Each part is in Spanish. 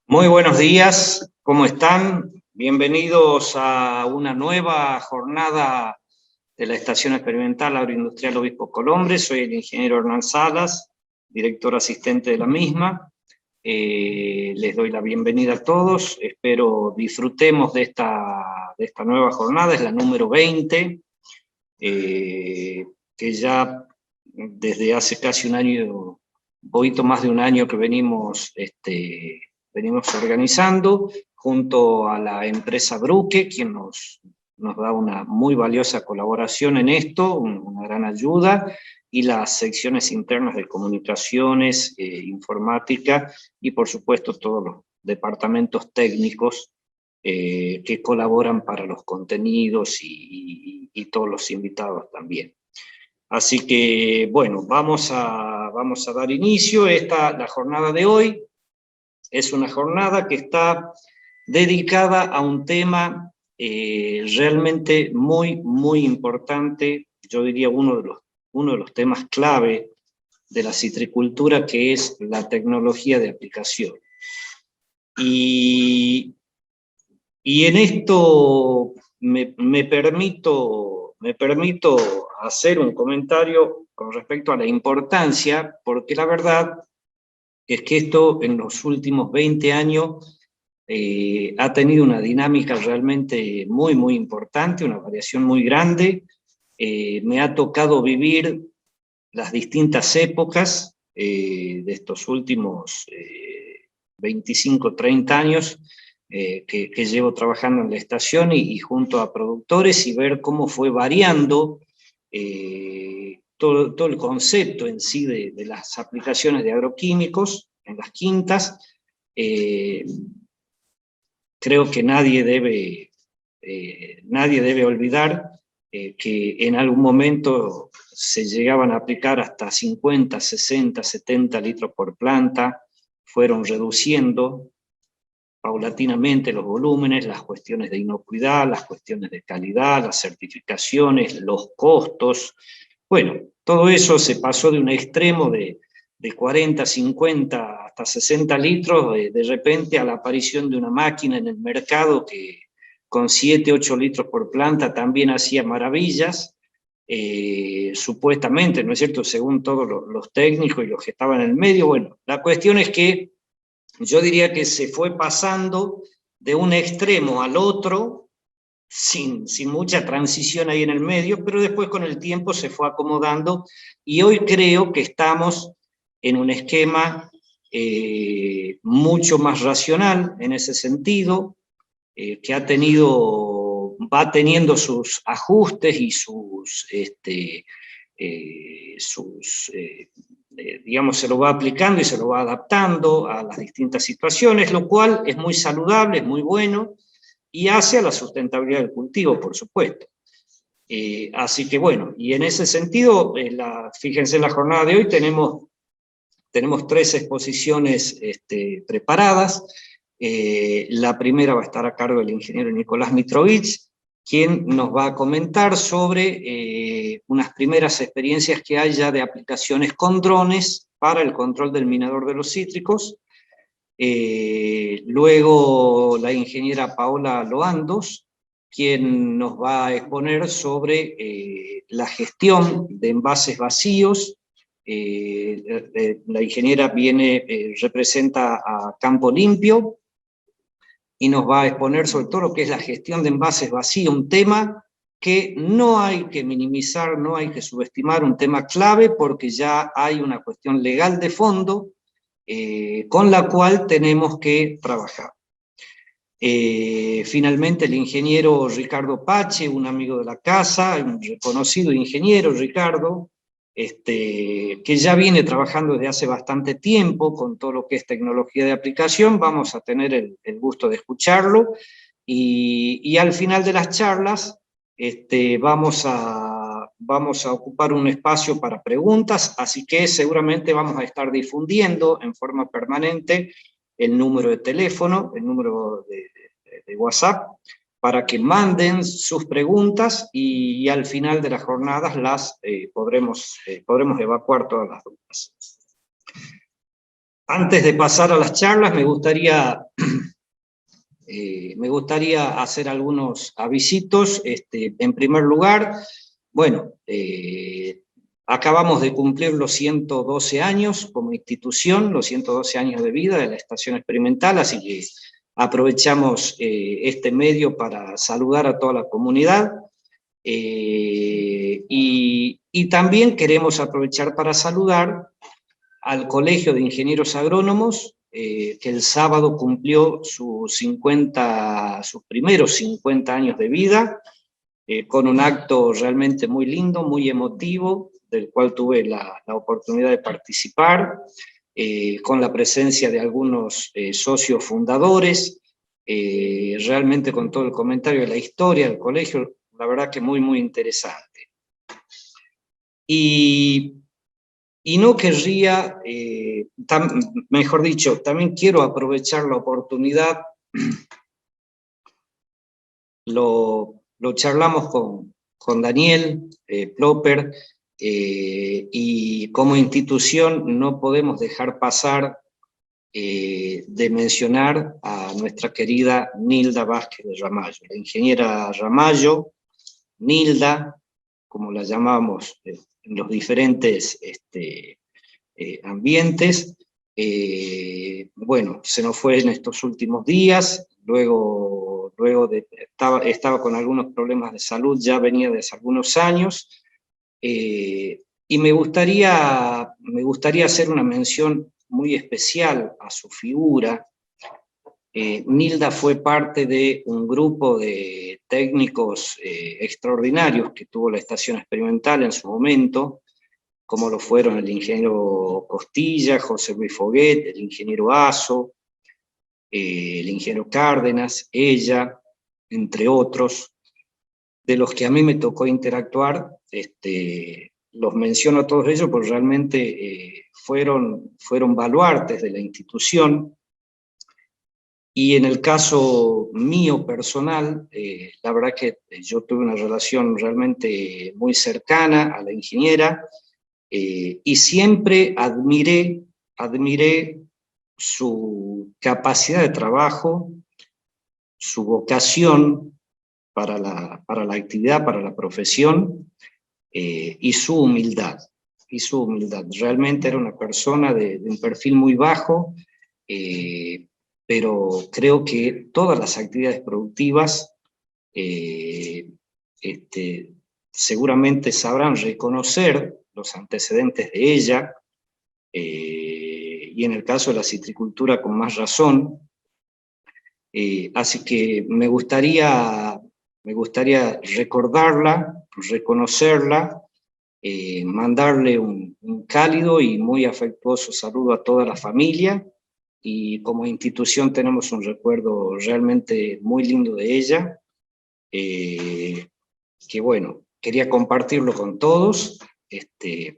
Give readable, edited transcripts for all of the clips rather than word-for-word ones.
Muy buenos días, ¿cómo están? Bienvenidos a una nueva jornada de la Estación Experimental Agroindustrial Obispo Colombre. Soy el ingeniero Hernán Salas, director asistente de la misma. Les doy la bienvenida a todos, espero disfrutemos de esta nueva jornada, es la número 20, que ya desde hace casi un año, un poquito más de un año que venimos organizando, junto a la empresa Bruque, quien nos da una muy valiosa colaboración en esto, una gran ayuda, y las secciones internas de comunicaciones, informática, y por supuesto todos los departamentos técnicos que colaboran para los contenidos y todos los invitados también. Así que, bueno, vamos a dar inicio. La jornada de hoy es una jornada que está dedicada a un tema realmente muy, muy importante, yo diría uno de los temas clave de la citricultura, que es la tecnología de aplicación. Y en esto me permito hacer un comentario con respecto a la importancia, porque la verdad es que esto en los últimos 20 años ha tenido una dinámica realmente muy, muy importante, una variación muy grande. Me ha tocado vivir las distintas épocas de estos últimos 25, 30 años que llevo trabajando en la estación y junto a productores, y ver cómo fue variando todo el concepto en sí de las aplicaciones de agroquímicos en las quintas. Creo que nadie debe olvidar que en algún momento se llegaban a aplicar hasta 50, 60, 70 litros por planta, fueron reduciendo paulatinamente los volúmenes, las cuestiones de inocuidad, las cuestiones de calidad, las certificaciones, los costos. Bueno, todo eso se pasó de un extremo de 40, 50, hasta 60 litros, de repente a la aparición de una máquina en el mercado que con 7, 8 litros por planta también hacía maravillas, supuestamente, ¿no es cierto?, según todos los técnicos y los que estaban en el medio. Bueno, la cuestión es que yo diría que se fue pasando de un extremo al otro, sin mucha transición ahí en el medio, pero después con el tiempo se fue acomodando, y hoy creo que estamos en un esquema mucho más racional en ese sentido, que va teniendo sus ajustes y digamos, se lo va aplicando y se lo va adaptando a las distintas situaciones, lo cual es muy saludable, es muy bueno, y hace a la sustentabilidad del cultivo, por supuesto. Así que bueno, y en ese sentido, fíjense, en la jornada de hoy tenemos 3 exposiciones preparadas. La primera va a estar a cargo del ingeniero Nicolás Mitrovich, quien nos va a comentar sobre unas primeras experiencias que hay ya de aplicaciones con drones para el control del minador de los cítricos. Luego la ingeniera Paola Loandos, quien nos va a exponer sobre la gestión de envases vacíos. La ingeniera representa a Campo Limpio, y nos va a exponer sobre todo lo que es la gestión de envases vacíos, un tema que no hay que minimizar, no hay que subestimar, un tema clave, porque ya hay una cuestión legal de fondo con la cual tenemos que trabajar. Finalmente, el ingeniero Ricardo Pache, un amigo de la casa, un reconocido ingeniero, Ricardo, que ya viene trabajando desde hace bastante tiempo con todo lo que es tecnología de aplicación. Vamos a tener el gusto de escucharlo, y al final de las charlas vamos a ocupar un espacio para preguntas, así que seguramente vamos a estar difundiendo en forma permanente el número de teléfono, el número de WhatsApp, para que manden sus preguntas, y al final de las jornadas podremos evacuar todas las dudas. Antes de pasar a las charlas, me gustaría hacer algunos avisitos. En primer lugar, bueno, acabamos de cumplir los 112 años como institución, los 112 años de vida de la Estación Experimental, así que aprovechamos este medio para saludar a toda la comunidad. Y también queremos aprovechar para saludar al Colegio de Ingenieros Agrónomos, que el sábado cumplió sus primeros 50 años de vida, con un acto realmente muy lindo, muy emotivo, del cual tuve la oportunidad de participar, con la presencia de algunos socios fundadores, realmente con todo el comentario de la historia del colegio, la verdad que muy, muy interesante. Y no querría, mejor dicho, también quiero aprovechar la oportunidad, lo charlamos con Daniel Plopper, y como institución no podemos dejar pasar de mencionar a nuestra querida Nilda Vázquez de Ramallo, la ingeniera Ramallo, Nilda, como la llamamos en los diferentes ambientes. Bueno, se nos fue en estos últimos días, luego estaba con algunos problemas de salud, ya venía desde algunos años, y me gustaría hacer una mención muy especial a su figura. Nilda fue parte de un grupo de técnicos extraordinarios que tuvo la Estación Experimental en su momento, como lo fueron el ingeniero Costilla, José Luis Foguet, el ingeniero Aso, el ingeniero Cárdenas, ella, entre otros, de los que a mí me tocó interactuar. Los menciono a todos ellos porque realmente fueron baluartes de la institución. Y en el caso mío personal, la verdad que yo tuve una relación realmente muy cercana a la ingeniera, y siempre admiré su capacidad de trabajo, su vocación para la actividad, para la profesión, y su humildad. Realmente era una persona de un perfil muy bajo, pero creo que todas las actividades productivas seguramente sabrán reconocer los antecedentes de ella, y en el caso de la citricultura con más razón. Así que me gustaría recordarla, reconocerla, mandarle un cálido y muy afectuoso saludo a toda la familia, y como institución tenemos un recuerdo realmente muy lindo de ella, que bueno, quería compartirlo con todos,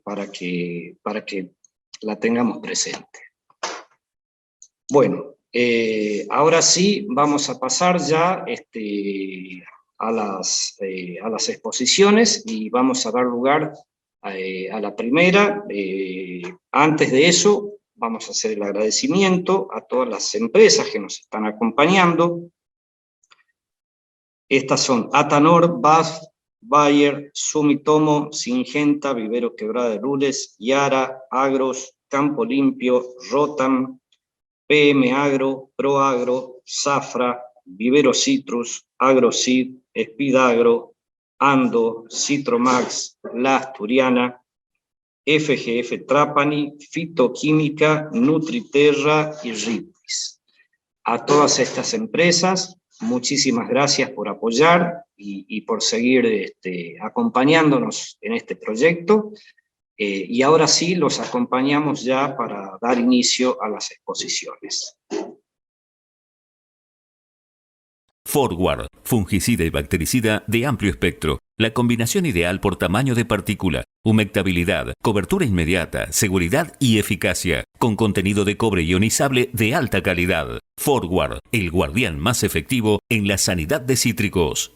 para que la tengamos presente. Bueno, ahora sí vamos a pasar ya a las exposiciones, y vamos a dar lugar a la primera. Antes de eso, vamos a hacer el agradecimiento a todas las empresas que nos están acompañando. Estas son Atanor, BASF, Bayer, Sumitomo, Syngenta, Vivero Quebrada de Lules, Yara, Agros, Campo Limpio, Rotam, PM Agro, Proagro, Zafra, Vivero Citrus, AgroSeed, Espidagro, Ando, Citromax, La Asturiana, FGF Trapani, Fitoquímica, Nutriterra y Ripis. A todas estas empresas, muchísimas gracias por apoyar y por seguir acompañándonos en este proyecto. Y ahora sí, los acompañamos ya para dar inicio a las exposiciones. Forward, fungicida y bactericida de amplio espectro. La combinación ideal por tamaño de partícula, humectabilidad, cobertura inmediata, seguridad y eficacia. Con contenido de cobre ionizable de alta calidad. Forward, el guardián más efectivo en la sanidad de cítricos.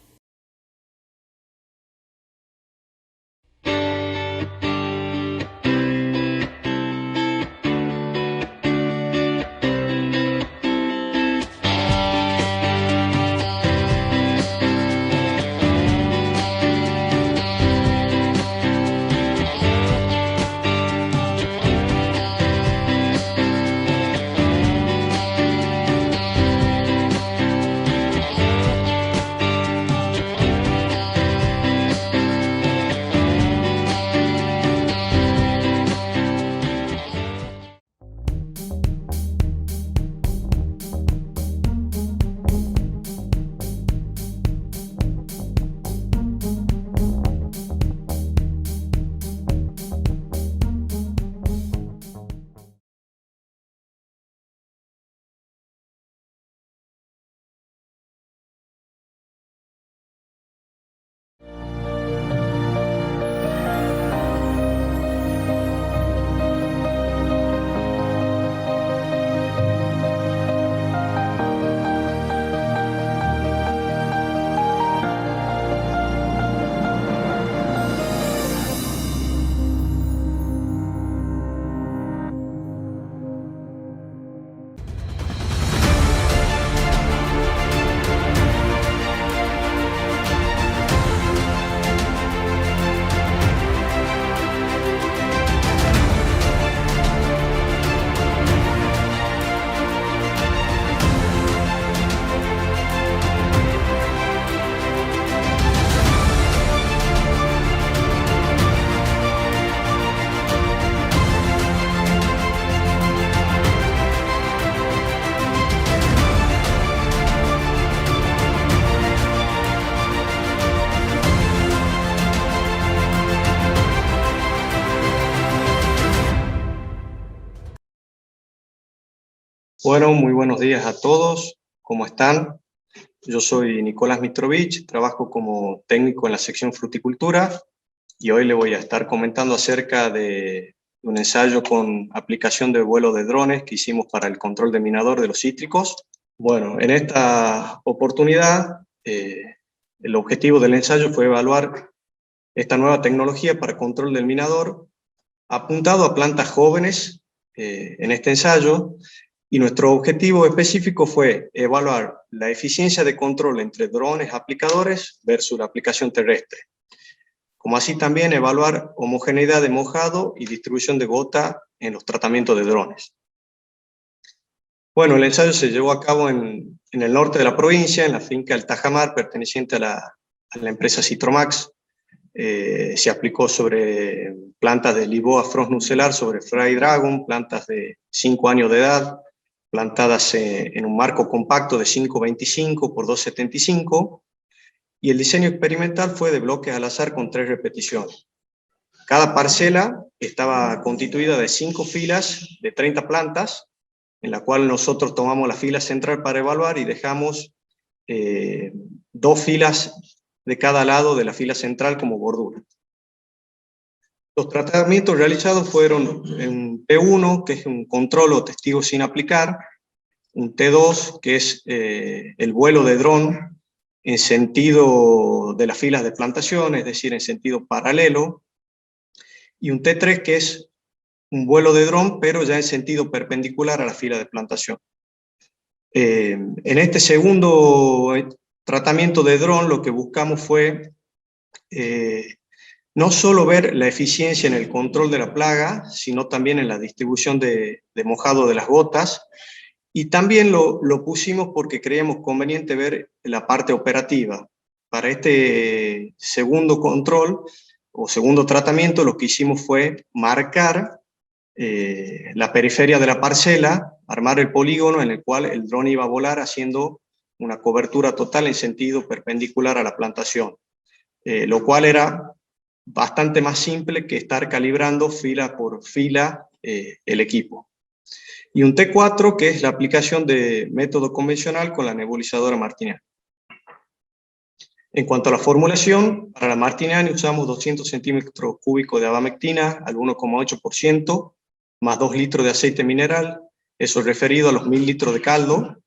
Bueno, muy buenos días a todos. ¿Cómo están? Yo soy Nicolás Mitrovich, trabajo como técnico en la sección fruticultura y hoy le voy a estar comentando acerca de un ensayo con aplicación de vuelo de drones que hicimos para el control de minador de los cítricos. Bueno, en esta oportunidad, el objetivo del ensayo fue evaluar esta nueva tecnología para control del minador apuntado a plantas jóvenes en este ensayo, y nuestro objetivo específico fue evaluar la eficiencia de control entre drones aplicadores versus la aplicación terrestre, como así también evaluar homogeneidad de mojado y distribución de gota en los tratamientos de drones. Bueno, el ensayo se llevó a cabo en el norte de la provincia, en la finca El Tajamar, perteneciente a la empresa Citromax. Se aplicó sobre plantas de Liboa frosnucelar, sobre Fry Dragon, plantas de 5 años de edad, plantadas en un marco compacto de 5,25 por 2,75, y el diseño experimental fue de bloques al azar con 3 repeticiones. Cada parcela estaba constituida de 5 filas de 30 plantas, en la cual nosotros tomamos la fila central para evaluar y dejamos 2 filas de cada lado de la fila central como bordura. Los tratamientos realizados fueron un T1, que es un control o testigo sin aplicar, un T2, que es el vuelo de dron en sentido de las filas de plantación, es decir, en sentido paralelo, y un T3, que es un vuelo de dron, pero ya en sentido perpendicular a la fila de plantación. En este segundo tratamiento de dron, lo que buscamos fue no solo ver la eficiencia en el control de la plaga, sino también en la distribución de mojado de las gotas, y también lo pusimos porque creíamos conveniente ver la parte operativa. Para este segundo control o segundo tratamiento, lo que hicimos fue marcar la periferia de la parcela, armar el polígono en el cual el dron iba a volar haciendo una cobertura total en sentido perpendicular a la plantación, lo cual era bastante más simple que estar calibrando fila por fila el equipo. Y un T4, que es la aplicación de método convencional con la nebulizadora Martiniani. En cuanto a la formulación, para la Martiniani usamos 200 centímetros cúbicos de abamectina al 1,8%, más 2 litros de aceite mineral, eso referido a los 1000 litros de caldo,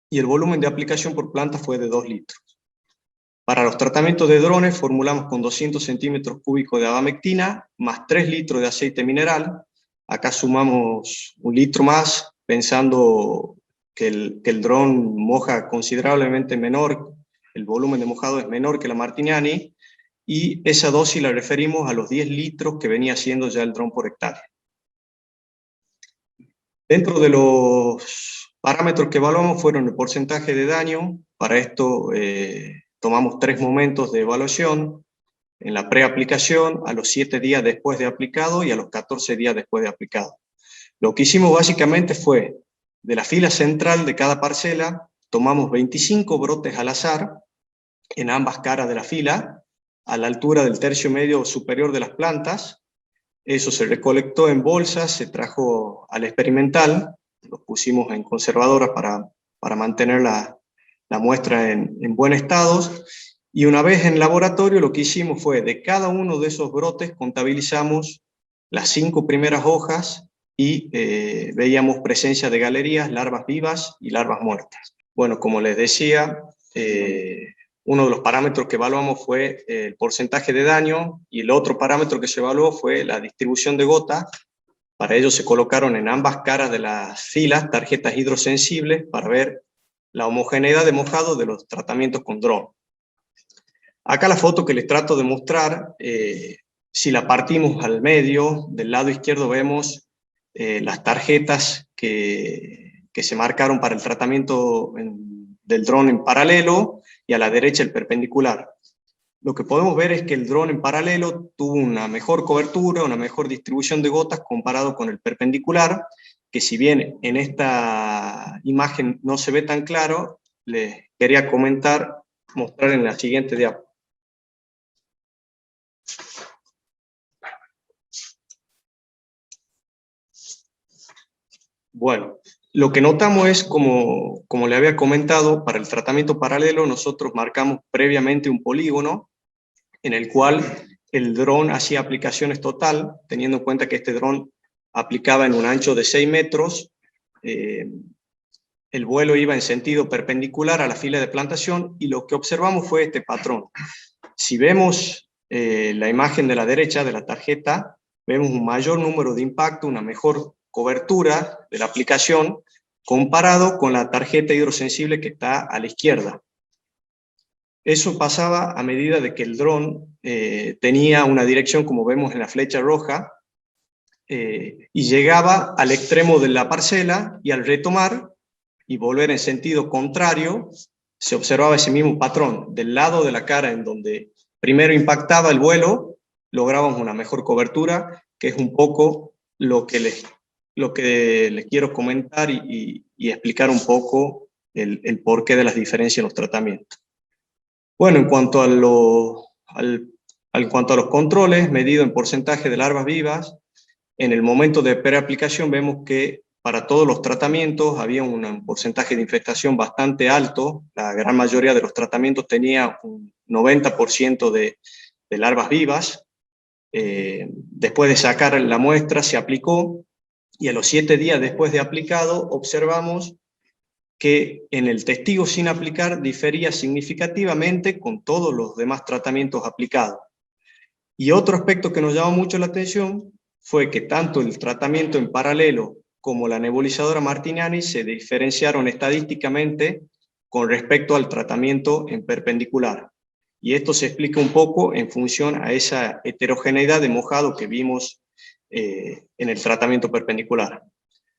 y el volumen de aplicación por planta fue de 2 litros. Para los tratamientos de drones formulamos con 200 centímetros cúbicos de abamectina, más 3 litros de aceite mineral. Acá sumamos 1 litro más, pensando que el dron moja considerablemente menor, el volumen de mojado es menor que la Martiniani, y esa dosis la referimos a los 10 litros que venía siendo ya el dron por hectárea. Dentro de los parámetros que evaluamos fueron el porcentaje de daño. Para esto tomamos 3 momentos de evaluación: en la preaplicación, a los 7 días después de aplicado y a los 14 días después de aplicado. Lo que hicimos básicamente fue, de la fila central de cada parcela, tomamos 25 brotes al azar en ambas caras de la fila, a la altura del tercio medio superior de las plantas. Eso se recolectó en bolsas, se trajo al experimental, los pusimos en conservadoras para mantener la muestra en buen estado, y una vez en laboratorio lo que hicimos fue, de cada uno de esos brotes contabilizamos las 5 primeras hojas y veíamos presencia de galerías, larvas vivas y larvas muertas. Bueno, como les decía, uno de los parámetros que evaluamos fue el porcentaje de daño, y el otro parámetro que se evaluó fue la distribución de gota. Para ello se colocaron en ambas caras de las filas tarjetas hidrosensibles para ver la homogeneidad de mojado de los tratamientos con dron. Acá la foto que les trato de mostrar, si la partimos al medio, del lado izquierdo vemos las tarjetas que se marcaron para el tratamiento del dron en paralelo, y a la derecha el perpendicular. Lo que podemos ver es que el dron en paralelo tuvo una mejor cobertura, una mejor distribución de gotas comparado con el perpendicular, que si bien en esta imagen no se ve tan claro, les quería mostrar en la siguiente diapositiva. Bueno, Lo que notamos es, como le había comentado, para el tratamiento paralelo nosotros marcamos previamente un polígono en el cual el dron hacía aplicaciones total, teniendo en cuenta que este dron aplicaba en un ancho de 6 metros, el vuelo iba en sentido perpendicular a la fila de plantación, y lo que observamos fue este patrón. Si vemos la imagen de la derecha de la tarjeta, vemos un mayor número de impacto, una mejor cobertura de la aplicación, comparado con la tarjeta hidrosensible que está a la izquierda. Eso pasaba a medida de que el dron tenía una dirección, como vemos en la flecha roja, y llegaba al extremo de la parcela, y al retomar y volver en sentido contrario, se observaba ese mismo patrón. Del lado de la cara en donde primero impactaba el vuelo, lográbamos una mejor cobertura, que es un poco lo que les quiero comentar y explicar un poco el porqué de las diferencias en los tratamientos. Bueno, en cuanto a los controles, medido en porcentaje de larvas vivas, en el momento de preaplicación vemos que para todos los tratamientos había un porcentaje de infestación bastante alto. La gran mayoría de los tratamientos tenía un 90% de larvas vivas. Después de sacar la muestra se aplicó, y a los 7 días después de aplicado observamos que en el testigo sin aplicar difería significativamente con todos los demás tratamientos aplicados. Y otro aspecto que nos llamó mucho la atención fue que tanto el tratamiento en paralelo como la nebulizadora Martiniani se diferenciaron estadísticamente con respecto al tratamiento en perpendicular. Y esto se explica un poco en función a esa heterogeneidad de mojado que vimos en el tratamiento perpendicular.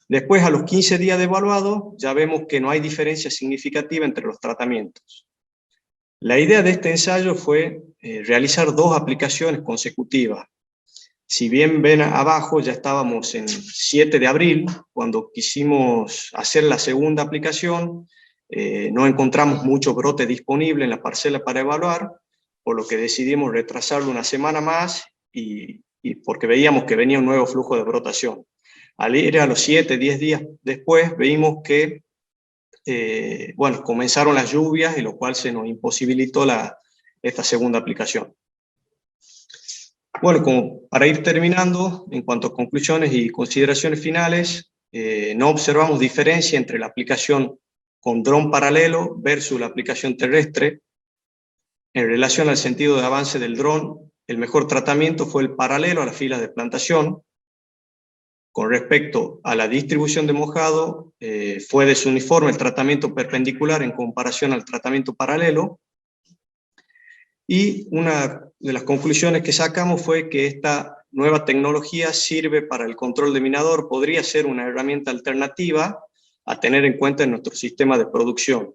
Después, a los 15 días de evaluado, ya vemos que no hay diferencia significativa entre los tratamientos. La idea de este ensayo fue realizar 2 aplicaciones consecutivas. Si bien ven abajo, ya estábamos en 7 de abril, cuando quisimos hacer la segunda aplicación, no encontramos mucho brote disponible en la parcela para evaluar, por lo que decidimos retrasarlo una semana más, y porque veíamos que venía un nuevo flujo de brotación. Al ir a los 7, 10 días después, vimos que comenzaron las lluvias, y lo cual se nos imposibilitó esta segunda aplicación. Bueno, como para ir terminando, en cuanto a conclusiones y consideraciones finales, no observamos diferencia entre la aplicación con dron paralelo versus la aplicación terrestre. En relación al sentido de avance del dron, el mejor tratamiento fue el paralelo a las filas de plantación. Con respecto a la distribución de mojado, fue desuniforme el tratamiento perpendicular en comparación al tratamiento paralelo. Y una de las conclusiones que sacamos fue que esta nueva tecnología sirve para el control de minador, podría ser una herramienta alternativa a tener en cuenta en nuestro sistema de producción,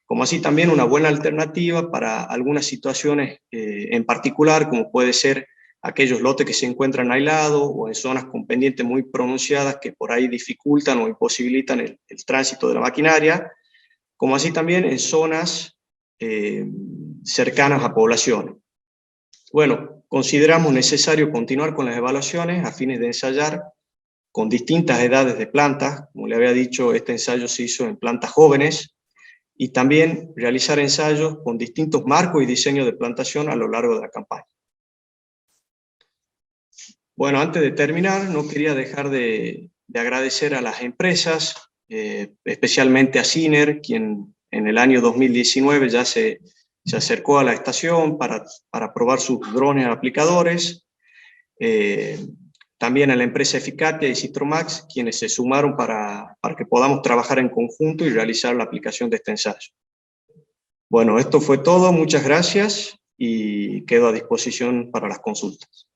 como así también una buena alternativa para algunas situaciones en particular, como puede ser aquellos lotes que se encuentran aislados o en zonas con pendientes muy pronunciadas que por ahí dificultan o imposibilitan el tránsito de la maquinaria, como así también en zonas cercanas a poblaciones. Bueno, consideramos necesario continuar con las evaluaciones a fines de ensayar con distintas edades de plantas. Como le había dicho, este ensayo se hizo en plantas jóvenes, y también realizar ensayos con distintos marcos y diseños de plantación a lo largo de la campaña. Bueno, antes de terminar, no quería dejar de agradecer a las empresas, especialmente a Syner, quien en el año 2019 ya se acercó a la estación para probar sus drones aplicadores. También a la empresa Eficacia y Citromax, quienes se sumaron para que podamos trabajar en conjunto y realizar la aplicación de este ensayo. Bueno, esto fue todo, muchas gracias, y quedo a disposición para las consultas.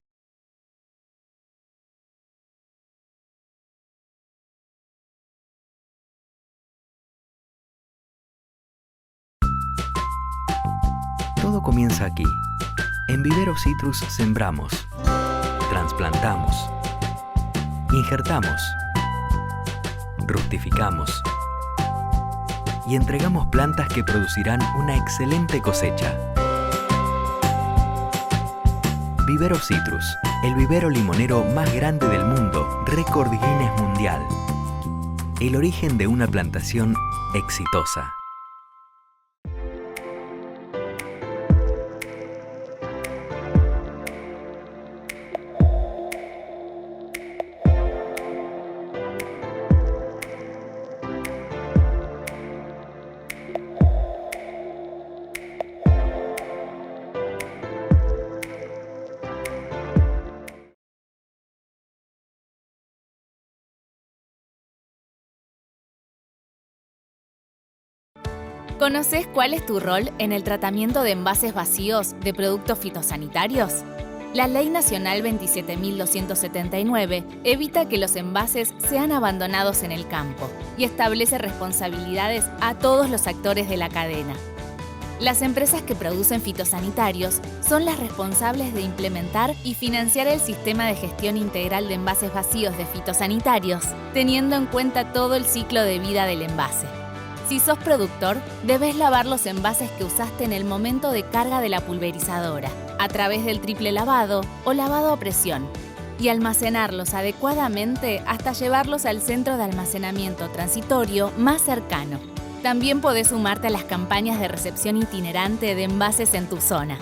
Todo comienza aquí. En Vivero Citrus sembramos, trasplantamos, injertamos, fructificamos y entregamos plantas que producirán una excelente cosecha. Vivero Citrus, el vivero limonero más grande del mundo, récord Guinness Mundial. el origen de una plantación exitosa. ¿Conoces cuál es tu rol en el tratamiento de envases vacíos de productos fitosanitarios? La Ley Nacional 27.279 evita que los envases sean abandonados en el campo y establece responsabilidades a todos los actores de la cadena. Las empresas que producen fitosanitarios son las responsables de implementar y financiar el sistema de gestión integral de envases vacíos de fitosanitarios, teniendo en cuenta todo el ciclo de vida del envase. Si sos productor, debes lavar los envases que usaste en el momento de carga de la pulverizadora, a través del triple lavado o lavado a presión, y almacenarlos adecuadamente hasta llevarlos al centro de almacenamiento transitorio más cercano. También podés sumarte a las campañas de recepción itinerante de envases en tu zona.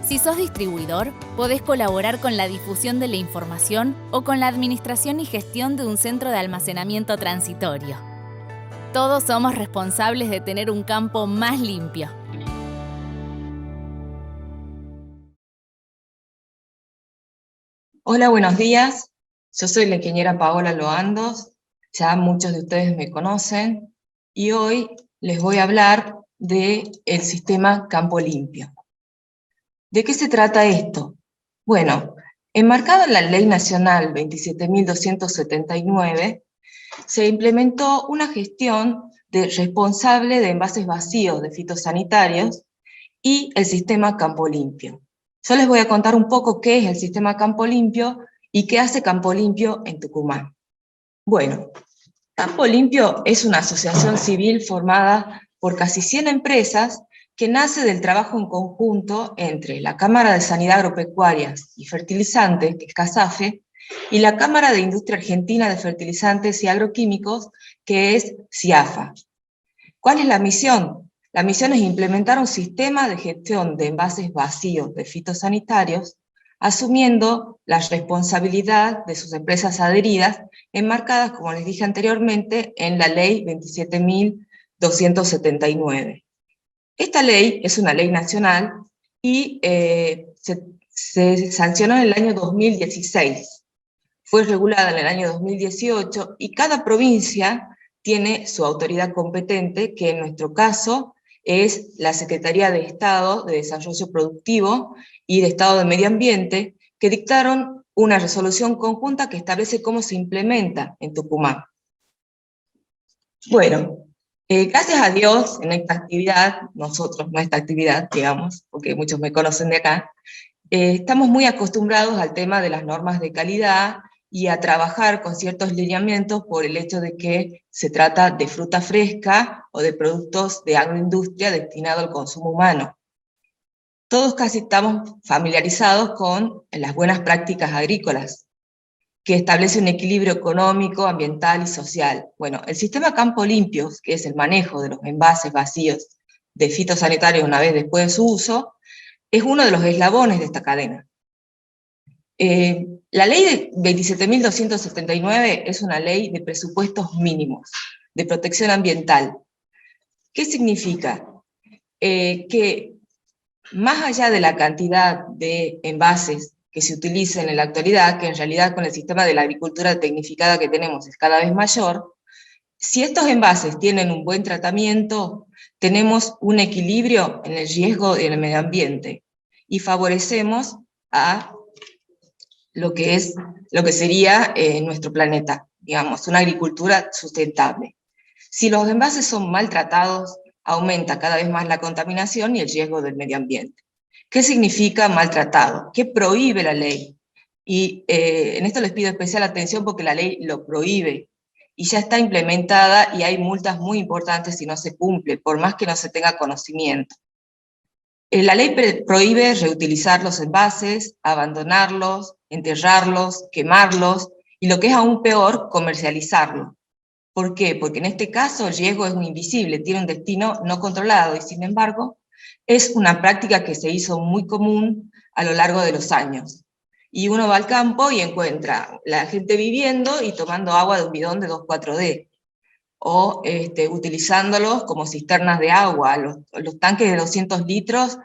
Si sos distribuidor, podés colaborar con la difusión de la información o con la administración y gestión de un centro de almacenamiento transitorio. Todos somos responsables de tener un campo más limpio. Hola, buenos días. Yo soy la ingeniera Paola Loandos. Ya muchos de ustedes me conocen. Y hoy les voy a hablar del sistema Campo Limpio. ¿De qué se trata esto? Bueno, enmarcado en la Ley Nacional 27.279, se implementó una gestión responsable de envases vacíos de fitosanitarios y el sistema Campo Limpio. Yo les voy a contar un poco qué es el sistema Campo Limpio y qué hace Campo Limpio en Tucumán. Bueno, Campo Limpio es una asociación civil formada por casi 100 empresas que nace del trabajo en conjunto entre la Cámara de Sanidad Agropecuarias y Fertilizantes, que es CASAFE, y la Cámara de Industria Argentina de Fertilizantes y Agroquímicos, que es CIAFA. ¿Cuál es la misión? La misión es implementar un sistema de gestión de envases vacíos de fitosanitarios, asumiendo la responsabilidad de sus empresas adheridas, enmarcadas, como les dije anteriormente, en la Ley 27.279. Esta ley es una ley nacional y se sancionó en el año 2016. Fue regulada en el año 2018 y cada provincia tiene su autoridad competente, que en nuestro caso es la Secretaría de Estado de Desarrollo Productivo y de Estado de Medio Ambiente, que dictaron una resolución conjunta que establece cómo se implementa en Tucumán. Bueno, gracias a Dios, en esta actividad, nuestra actividad, digamos, porque muchos me conocen de acá, estamos muy acostumbrados al tema de las normas de calidad y a trabajar con ciertos lineamientos por el hecho de que se trata de fruta fresca o de productos de agroindustria destinados al consumo humano. Todos casi estamos familiarizados con las buenas prácticas agrícolas, que establece un equilibrio económico, ambiental y social. Bueno, el sistema Campo Limpio, que es el manejo de los envases vacíos de fitosanitarios una vez después de su uso, es uno de los eslabones de esta cadena. La ley de 27.279 es una ley de presupuestos mínimos, de protección ambiental. ¿Qué significa? Que más allá de la cantidad de envases que se utilicen en la actualidad, que en realidad con el sistema de la agricultura tecnificada que tenemos es cada vez mayor, si estos envases tienen un buen tratamiento, tenemos un equilibrio en el riesgo y en el medio ambiente, y favorecemos a lo que sería nuestro planeta, digamos, una agricultura sustentable. Si los envases son maltratados, aumenta cada vez más la contaminación y el riesgo del medio ambiente. ¿Qué significa maltratado? ¿Qué prohíbe la ley? Y en esto les pido especial atención porque la ley lo prohíbe, y ya está implementada y hay multas muy importantes si no se cumple, por más que no se tenga conocimiento. La ley prohíbe reutilizar los envases, abandonarlos, enterrarlos, quemarlos, y lo que es aún peor, comercializarlos. ¿Por qué? Porque en este caso el riesgo es un invisible, tiene un destino no controlado, y sin embargo es una práctica que se hizo muy común a lo largo de los años. Y uno va al campo y encuentra la gente viviendo y tomando agua de un bidón de 2,4D, o utilizándolos como cisternas de agua. Los tanques de 200 litros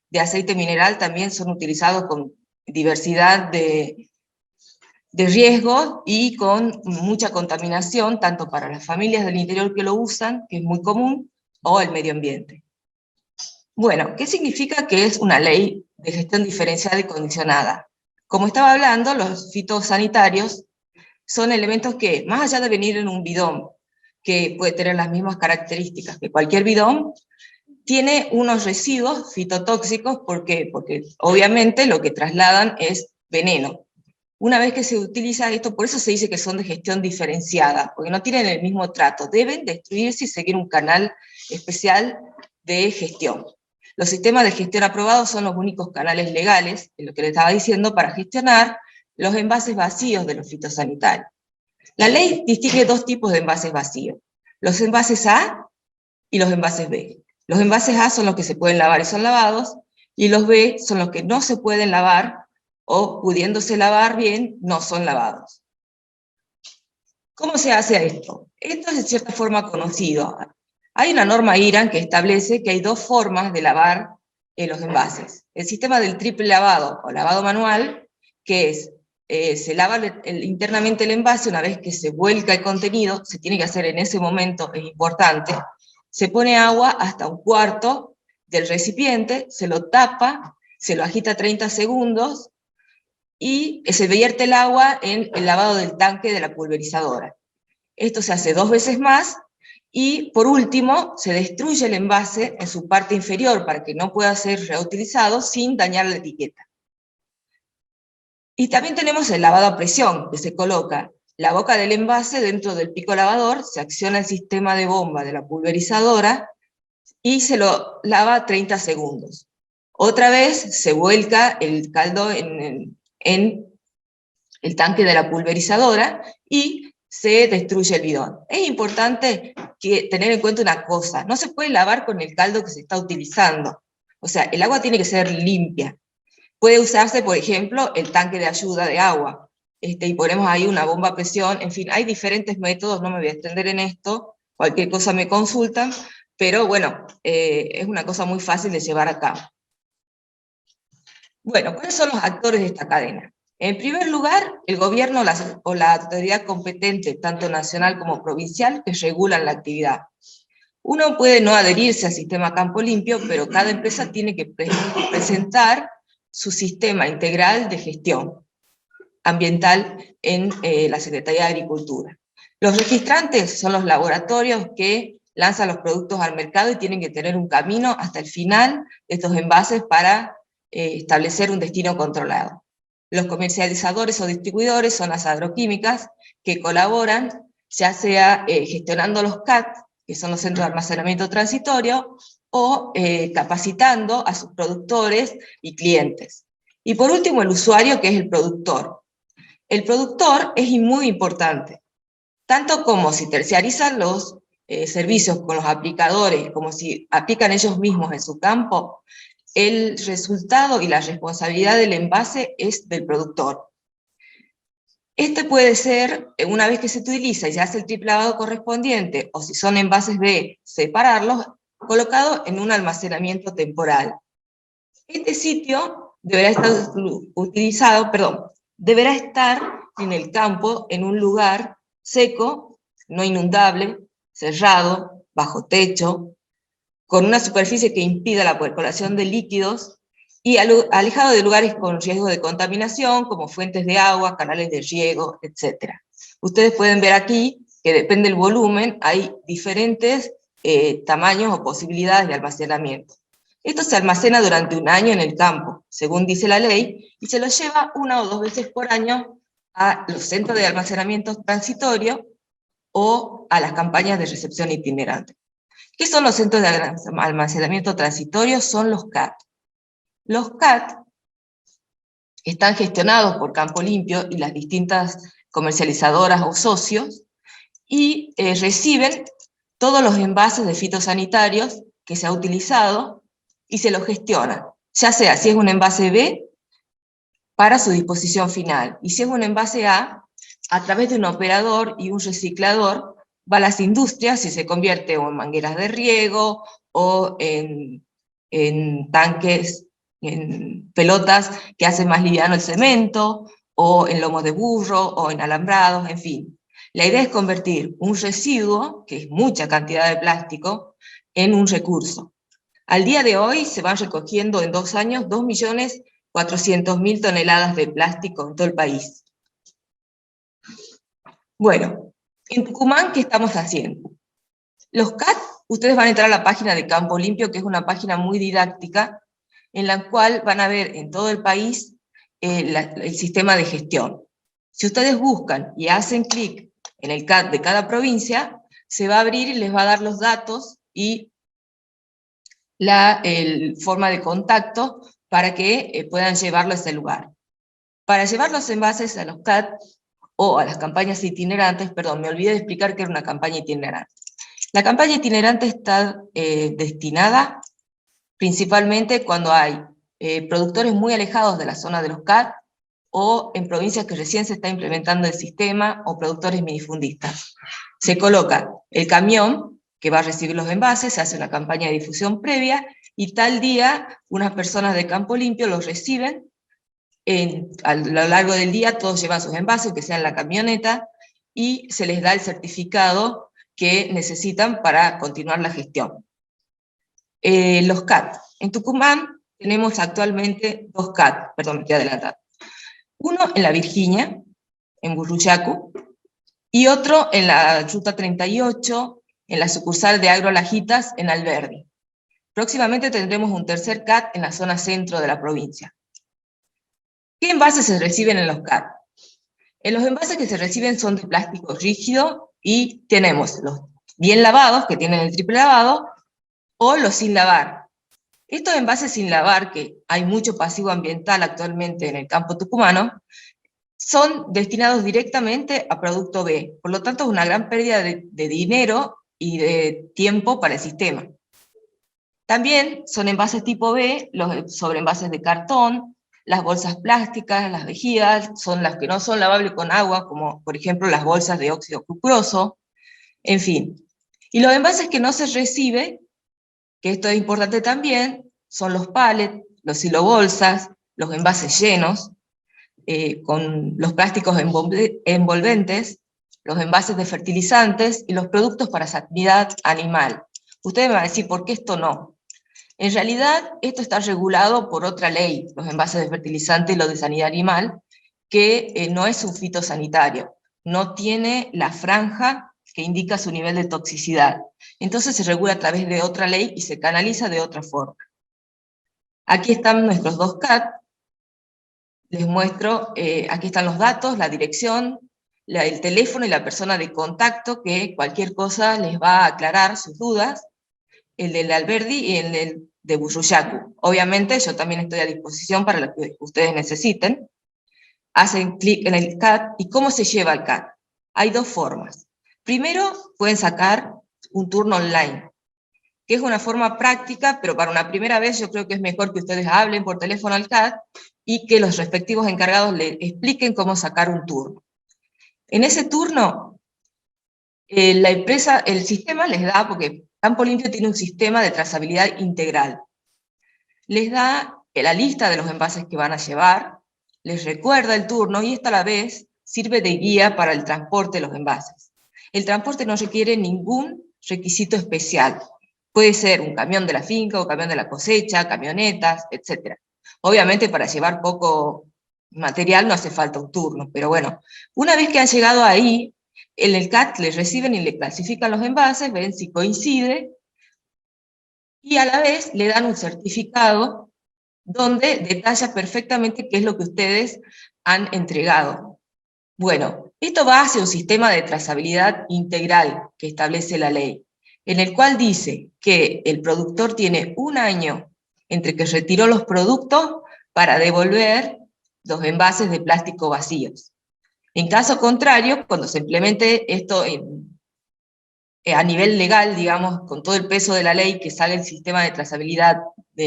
de aceite mineral también son utilizados con diversidad de riesgos y con mucha contaminación, tanto para las familias del interior que lo usan, que es muy común, o el medio ambiente. Bueno, ¿qué significa que es una ley de gestión diferenciada y condicionada? Como estaba hablando, los fitosanitarios son elementos que, más allá de venir en un bidón, que puede tener las mismas características que cualquier bidón, tiene unos residuos fitotóxicos. ¿Por qué? Porque obviamente lo que trasladan es veneno. Una vez que se utiliza esto, por eso se dice que son de gestión diferenciada, porque no tienen el mismo trato, deben destruirse y seguir un canal especial de gestión. Los sistemas de gestión aprobados son los únicos canales legales, es lo que les estaba diciendo, para gestionar los envases vacíos de los fitosanitarios. La ley distingue dos tipos de envases vacíos, los envases A y los envases B. Los envases A son los que se pueden lavar y son lavados, y los B son los que no se pueden lavar, o pudiéndose lavar bien, no son lavados. ¿Cómo se hace esto? Esto es de cierta forma conocido. Hay una norma IRAN que establece que hay dos formas de lavar los envases. El sistema del triple lavado o lavado manual, que es, se lava internamente el envase una vez que se vuelca el contenido, se tiene que hacer en ese momento, es importante, se pone agua hasta 1/4 del recipiente, se lo tapa, se lo agita 30 segundos, y se vierte el agua en el lavado del tanque de la pulverizadora. Esto se hace 2 veces más, y por último se destruye el envase en su parte inferior para que no pueda ser reutilizado sin dañar la etiqueta. Y también tenemos el lavado a presión, que se coloca la boca del envase dentro del pico lavador, se acciona el sistema de bomba de la pulverizadora y se lo lava 30 segundos. Otra vez se vuelca el caldo en el tanque de la pulverizadora y se destruye el bidón. Es importante tener en cuenta una cosa, no se puede lavar con el caldo que se está utilizando, o sea, el agua tiene que ser limpia. Puede usarse, por ejemplo, el tanque de ayuda de agua, y ponemos ahí una bomba a presión, en fin, hay diferentes métodos, no me voy a extender en esto, cualquier cosa me consultan, pero bueno, es una cosa muy fácil de llevar a cabo. Bueno, ¿cuáles son los actores de esta cadena? En primer lugar, el gobierno o la autoridad competente, tanto nacional como provincial, que regulan la actividad. Uno puede no adherirse al sistema Campo Limpio, pero cada empresa tiene que presentar su sistema integral de gestión ambiental en la Secretaría de Agricultura. Los registrantes son los laboratorios que lanzan los productos al mercado y tienen que tener un camino hasta el final de estos envases para establecer un destino controlado. Los comercializadores o distribuidores son las agroquímicas que colaboran, ya sea gestionando los CAT, que son los centros de almacenamiento transitorio, o capacitando a sus productores y clientes. Y por último, el usuario, que es el productor. El productor es muy importante, tanto como si terciarizan los servicios con los aplicadores, como si aplican ellos mismos en su campo, el resultado y la responsabilidad del envase es del productor. Este puede ser, una vez que se utiliza y se hace el triple lavado correspondiente, o si son envases B, separarlos, colocados en un almacenamiento temporal. Este sitio deberá estar deberá estar en el campo, en un lugar seco, no inundable, cerrado, bajo techo, con una superficie que impida la percolación de líquidos, y alejado de lugares con riesgo de contaminación, como fuentes de agua, canales de riego, etc. Ustedes pueden ver aquí que depende del volumen, hay diferentes tamaños o posibilidades de almacenamiento. Esto se almacena durante 1 año en el campo, según dice la ley, y se lo lleva 1 o 2 veces por año a los centros de almacenamiento transitorio o a las campañas de recepción itinerante. ¿Qué son los centros de almacenamiento transitorio? Son los CAT. Los CAT están gestionados por Campo Limpio y las distintas comercializadoras o socios, y reciben todos los envases de fitosanitarios que se ha utilizado y se los gestiona, ya sea si es un envase B, para su disposición final, y si es un envase A través de un operador y un reciclador, va a las industrias y se convierte o en mangueras de riego, o en tanques, en pelotas que hacen más liviano el cemento, o en lomos de burro, o en alambrados, en fin. La idea es convertir un residuo, que es mucha cantidad de plástico, en un recurso. Al día de hoy se van recogiendo en 2 años 2.400.000 toneladas de plástico en todo el país. Bueno, en Tucumán, ¿qué estamos haciendo? Los CAT, ustedes van a entrar a la página de Campo Limpio, que es una página muy didáctica, en la cual van a ver en todo el país el sistema de gestión. Si ustedes buscan y hacen clic en el CAT de cada provincia, se va a abrir y les va a dar los datos y la forma de contacto para que puedan llevarlo a ese lugar. Para llevar los envases a los CAT o a las campañas itinerantes, perdón, me olvidé de explicar que era una campaña itinerante. La campaña itinerante está destinada principalmente cuando hay productores muy alejados de la zona de los CAT, o en provincias que recién se está implementando el sistema, o productores minifundistas. Se coloca el camión que va a recibir los envases, se hace una campaña de difusión previa, y tal día unas personas de Campo Limpio los reciben, a lo largo del día todos llevan sus envases, que sea en la camioneta, y se les da el certificado que necesitan para continuar la gestión. Los CAT. En Tucumán tenemos actualmente 2 CAT, perdón, me estoy adelantando. Uno en la Virginia, en Burruchacu, y otro en la Ruta 38, en la sucursal de Agro Lajitas, en Alberdi. Próximamente tendremos un tercer CAT en la zona centro de la provincia. ¿Qué envases se reciben en los CAT? Los envases que se reciben son de plástico rígido, y tenemos los bien lavados, que tienen el triple lavado, o los sin lavar. Estos envases sin lavar, que hay mucho pasivo ambiental actualmente en el campo tucumano, son destinados directamente a producto B, por lo tanto es una gran pérdida de dinero y de tiempo para el sistema. También son envases tipo B, los sobreenvases de cartón, las bolsas plásticas, las vejigas, son las que no son lavables con agua, como por ejemplo las bolsas de óxido cuproso, en fin. Y los envases que no se recibe, que esto es importante también, son los pallets, los silobolsas, los envases llenos, con los plásticos envolventes, los envases de fertilizantes y los productos para sanidad animal. Ustedes me van a decir, ¿por qué esto no? En realidad, esto está regulado por otra ley, los envases de fertilizante y los de sanidad animal, que no es un fitosanitario, no tiene la franja que indica su nivel de toxicidad. Entonces se regula a través de otra ley y se canaliza de otra forma. Aquí están nuestros 2 CAT, les muestro, aquí están los datos, la dirección, el teléfono y la persona de contacto, que cualquier cosa les va a aclarar sus dudas, el del Alberdi y el del de Burruchacu. Obviamente yo también estoy a disposición para lo que ustedes necesiten. Hacen clic en el CAT, ¿y cómo se lleva el CAT? Hay 2 formas. Primero, pueden sacar un turno online, que es una forma práctica, pero para una primera vez yo creo que es mejor que ustedes hablen por teléfono al CAT y que los respectivos encargados le expliquen cómo sacar un turno. En ese turno, la empresa, el sistema les da, porque Campo Limpio tiene un sistema de trazabilidad integral, les da la lista de los envases que van a llevar, les recuerda el turno, y esto a la vez sirve de guía para el transporte de los envases. El transporte no requiere ningún requisito especial. Puede ser un camión de la finca o camión de la cosecha, camionetas, etc. Obviamente para llevar poco material no hace falta un turno, pero bueno, una vez que han llegado ahí, en el CAT les reciben y le clasifican los envases, ven si coincide, y a la vez le dan un certificado donde detalla perfectamente qué es lo que ustedes han entregado. Bueno, esto va hacia un sistema de trazabilidad integral que establece la ley, en el cual dice que el productor tiene 1 año entre que retiró los productos para devolver los envases de plástico vacíos. En caso contrario, cuando se implemente esto a nivel legal, digamos, con todo el peso de la ley que sale el sistema de trazabilidad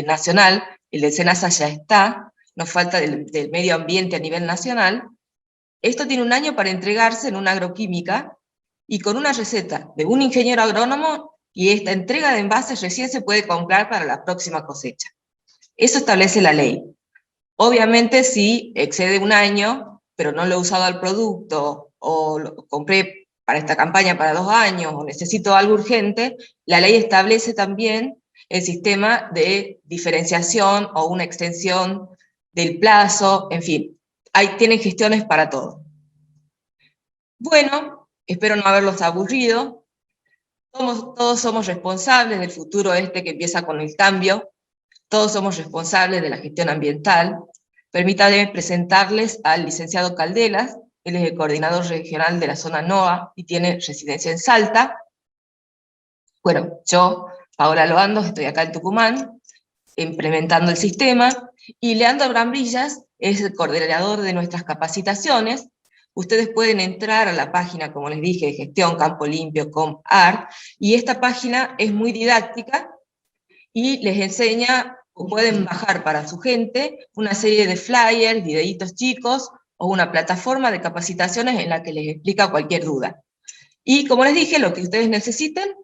nacional, el del SENASA ya está, nos falta del medio ambiente a nivel nacional. Esto tiene un año para entregarse en una agroquímica y con una receta de un ingeniero agrónomo, y esta entrega de envases recién se puede comprar para la próxima cosecha. Eso establece la ley. Obviamente si excede un año, pero no lo he usado al producto, o lo compré para esta campaña para 2 años, o necesito algo urgente, la ley establece también el sistema de diferenciación o una extensión del plazo, en fin, tienen gestiones para todo. Bueno, espero no haberlos aburrido. Todos somos responsables del futuro que empieza con el cambio, todos somos responsables de la gestión ambiental. Permítanme presentarles al licenciado Caldelas. Él es el coordinador regional de la zona NOA y tiene residencia en Salta. Bueno, yo, Paola Loandos, estoy acá en Tucumán, implementando el sistema, y Leandro Brambillas es el coordinador de nuestras capacitaciones. Ustedes pueden entrar a la página, como les dije, de Gestión Campo Limpio.com.ar, y esta página es muy didáctica, y les enseña, o pueden bajar para su gente, una serie de flyers, videitos chicos, o una plataforma de capacitaciones en la que les explica cualquier duda. Y como les dije, lo que ustedes necesiten,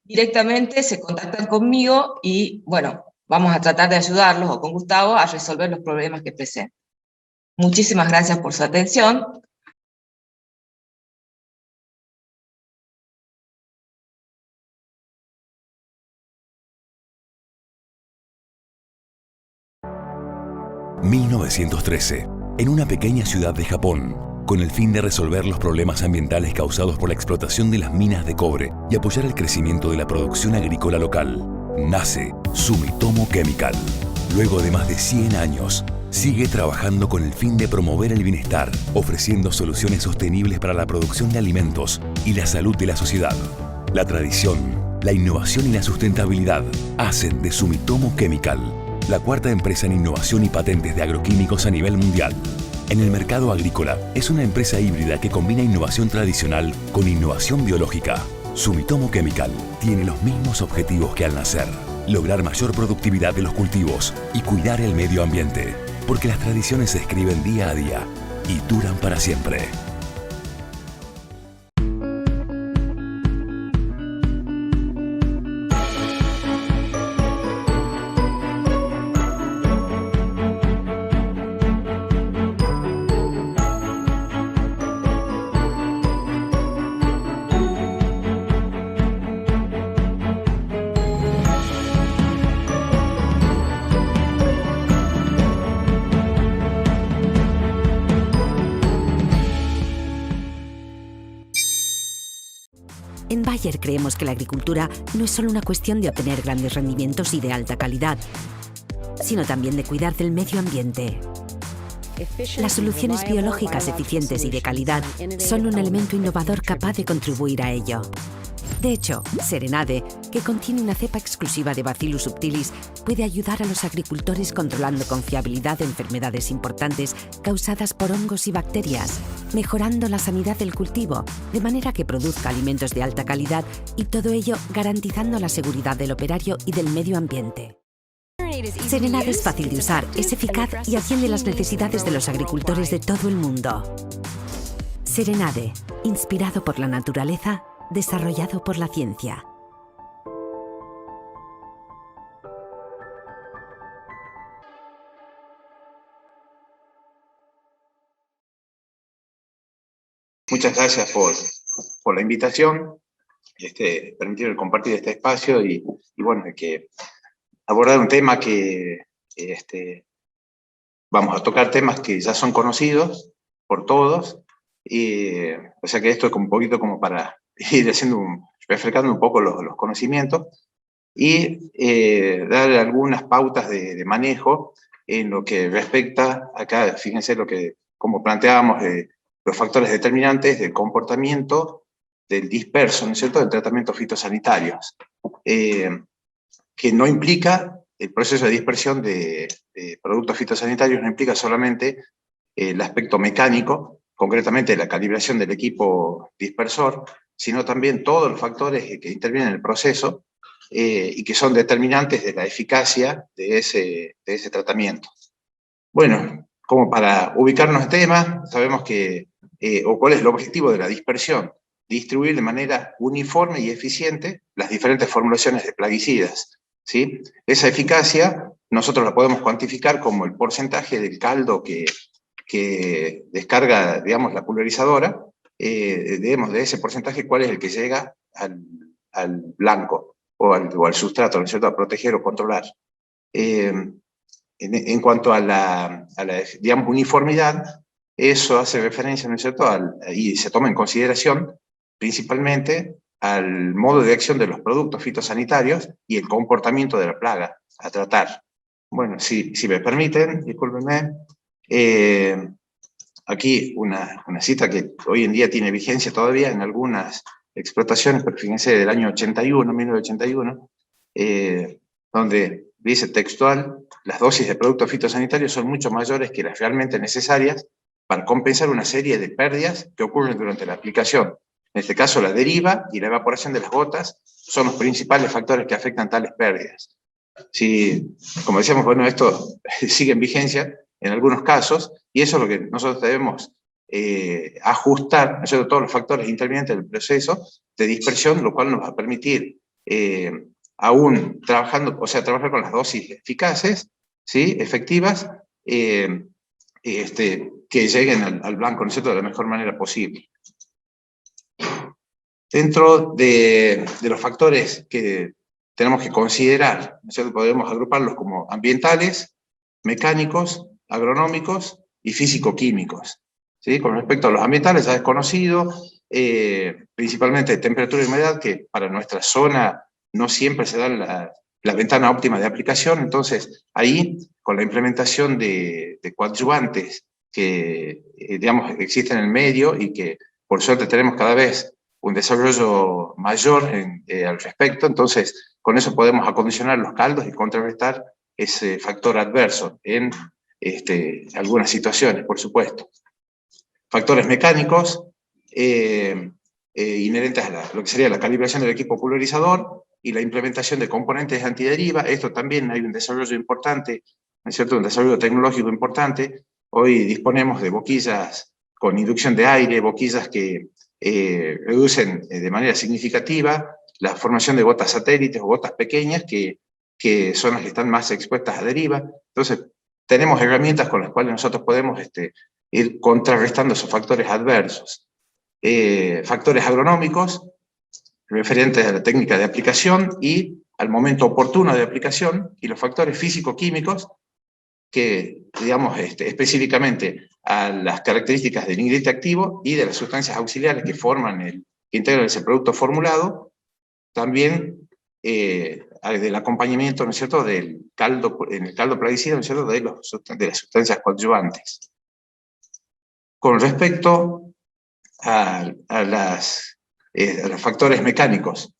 directamente se contactan conmigo, y bueno, vamos a tratar de ayudarlos, o con Gustavo, a resolver los problemas que presenten. Muchísimas gracias por su atención. ...1913... en una pequeña ciudad de Japón, con el fin de resolver los problemas ambientales causados por la explotación de las minas de cobre y apoyar el crecimiento de la producción agrícola local, nace Sumitomo Chemical. Luego de más de 100 años, sigue trabajando con el fin de promover el bienestar, ofreciendo soluciones sostenibles para la producción de alimentos y la salud de la sociedad. La tradición, la innovación y la sustentabilidad hacen de Sumitomo Chemical la cuarta empresa en innovación y patentes de agroquímicos a nivel mundial. En el mercado agrícola, es una empresa híbrida que combina innovación tradicional con innovación biológica. Sumitomo Chemical tiene los mismos objetivos que al nacer: lograr mayor productividad de los cultivos y cuidar el medio ambiente, porque las tradiciones se escriben día a día y duran para siempre. En Bayer creemos que la agricultura no es solo una cuestión de obtener grandes rendimientos y de alta calidad, sino también de cuidar del medio ambiente. Las soluciones biológicas eficientes y de calidad son un elemento innovador capaz de contribuir a ello. De hecho, Serenade, que contiene una cepa exclusiva de Bacillus subtilis, puede ayudar a los agricultores controlando con fiabilidad enfermedades importantes causadas por hongos y bacterias, mejorando la sanidad del cultivo, de manera que produzca alimentos de alta calidad, y todo ello garantizando la seguridad del operario y del medio ambiente. Serenade es fácil de usar, es eficaz y atiende las necesidades de los agricultores de todo el mundo. Serenade, inspirado por la naturaleza, desarrollado por la ciencia. Muchas gracias por la invitación, permitirme compartir este espacio y bueno, que abordar un tema que vamos a tocar temas que ya son conocidos por todos, o sea que esto es un poquito como para ir refrescando un poco los conocimientos y dar algunas pautas de manejo en lo que respecta, acá fíjense como planteábamos, los factores determinantes del comportamiento del disperso, ¿no es cierto?, del tratamiento fitosanitarios, que no implica, el proceso de dispersión de productos fitosanitarios no implica solamente el aspecto mecánico, concretamente la calibración del equipo dispersor, sino también todos los factores que intervienen en el proceso y que son determinantes de la eficacia de ese tratamiento. Bueno, como para ubicarnos en tema, sabemos que, o cuál es el objetivo de la dispersión, distribuir de manera uniforme y eficiente las diferentes formulaciones de plaguicidas, ¿sí? Esa eficacia nosotros la podemos cuantificar como el porcentaje del caldo que descarga, digamos, la pulverizadora, digamos, de ese porcentaje, cuál es el que llega al blanco o al sustrato, ¿no es cierto?, a proteger o controlar. En cuanto a la digamos, uniformidad, eso hace referencia, ¿no es cierto?, y se toma en consideración principalmente al modo de acción de los productos fitosanitarios y el comportamiento de la plaga a tratar. Bueno, si me permiten, discúlpenme, aquí una cita que hoy en día tiene vigencia todavía en algunas explotaciones, pero fíjense, del año 81, 1981, donde dice textual: las dosis de productos fitosanitarios son mucho mayores que las realmente necesarias para compensar una serie de pérdidas que ocurren durante la aplicación. En este caso, la deriva y la evaporación de las gotas son los principales factores que afectan tales pérdidas. Si, como decíamos, bueno, esto sigue en vigencia en algunos casos, y eso es lo que nosotros debemos ajustar, ¿no es cierto?, todos los factores intervinientes del proceso de dispersión, lo cual nos va a permitir, aún trabajando, o sea, trabajar con las dosis eficaces, ¿sí?, efectivas, que lleguen al blanco, ¿no es cierto?, de la mejor manera posible. Dentro de los factores que tenemos que considerar, ¿no es cierto?, podemos agruparlos como ambientales, mecánicos, agronómicos y físico-químicos, ¿sí? Con respecto a los ambientales, ya es conocido, principalmente temperatura y humedad, que para nuestra zona no siempre se da la ventana óptima de aplicación. Entonces ahí, con la implementación de coadyuvantes que, digamos, existen en el medio y que por suerte tenemos cada vez un desarrollo mayor al respecto, entonces con eso podemos acondicionar los caldos y contrarrestar ese factor adverso en algunas situaciones, por supuesto. Factores mecánicos inherentes a lo que sería la calibración del equipo pulverizador y la implementación de componentes antideriva. Esto también hay un desarrollo importante, ¿no es cierto?, un desarrollo tecnológico importante. Hoy disponemos de boquillas con inducción de aire, boquillas que reducen de manera significativa la formación de gotas satélites o gotas pequeñas que son las que están más expuestas a deriva. Entonces, tenemos herramientas con las cuales nosotros podemos ir contrarrestando esos factores adversos. Factores agronómicos, referentes a la técnica de aplicación y al momento oportuno de aplicación, y los factores físico-químicos, que, digamos, específicamente a las características del ingrediente activo y de las sustancias auxiliares que integran ese producto formulado, también del acompañamiento, ¿no es cierto?, del caldo, en el caldo plaguicida, ¿no es cierto?, de las sustancias coadyuvantes. Con respecto a los factores mecánicos,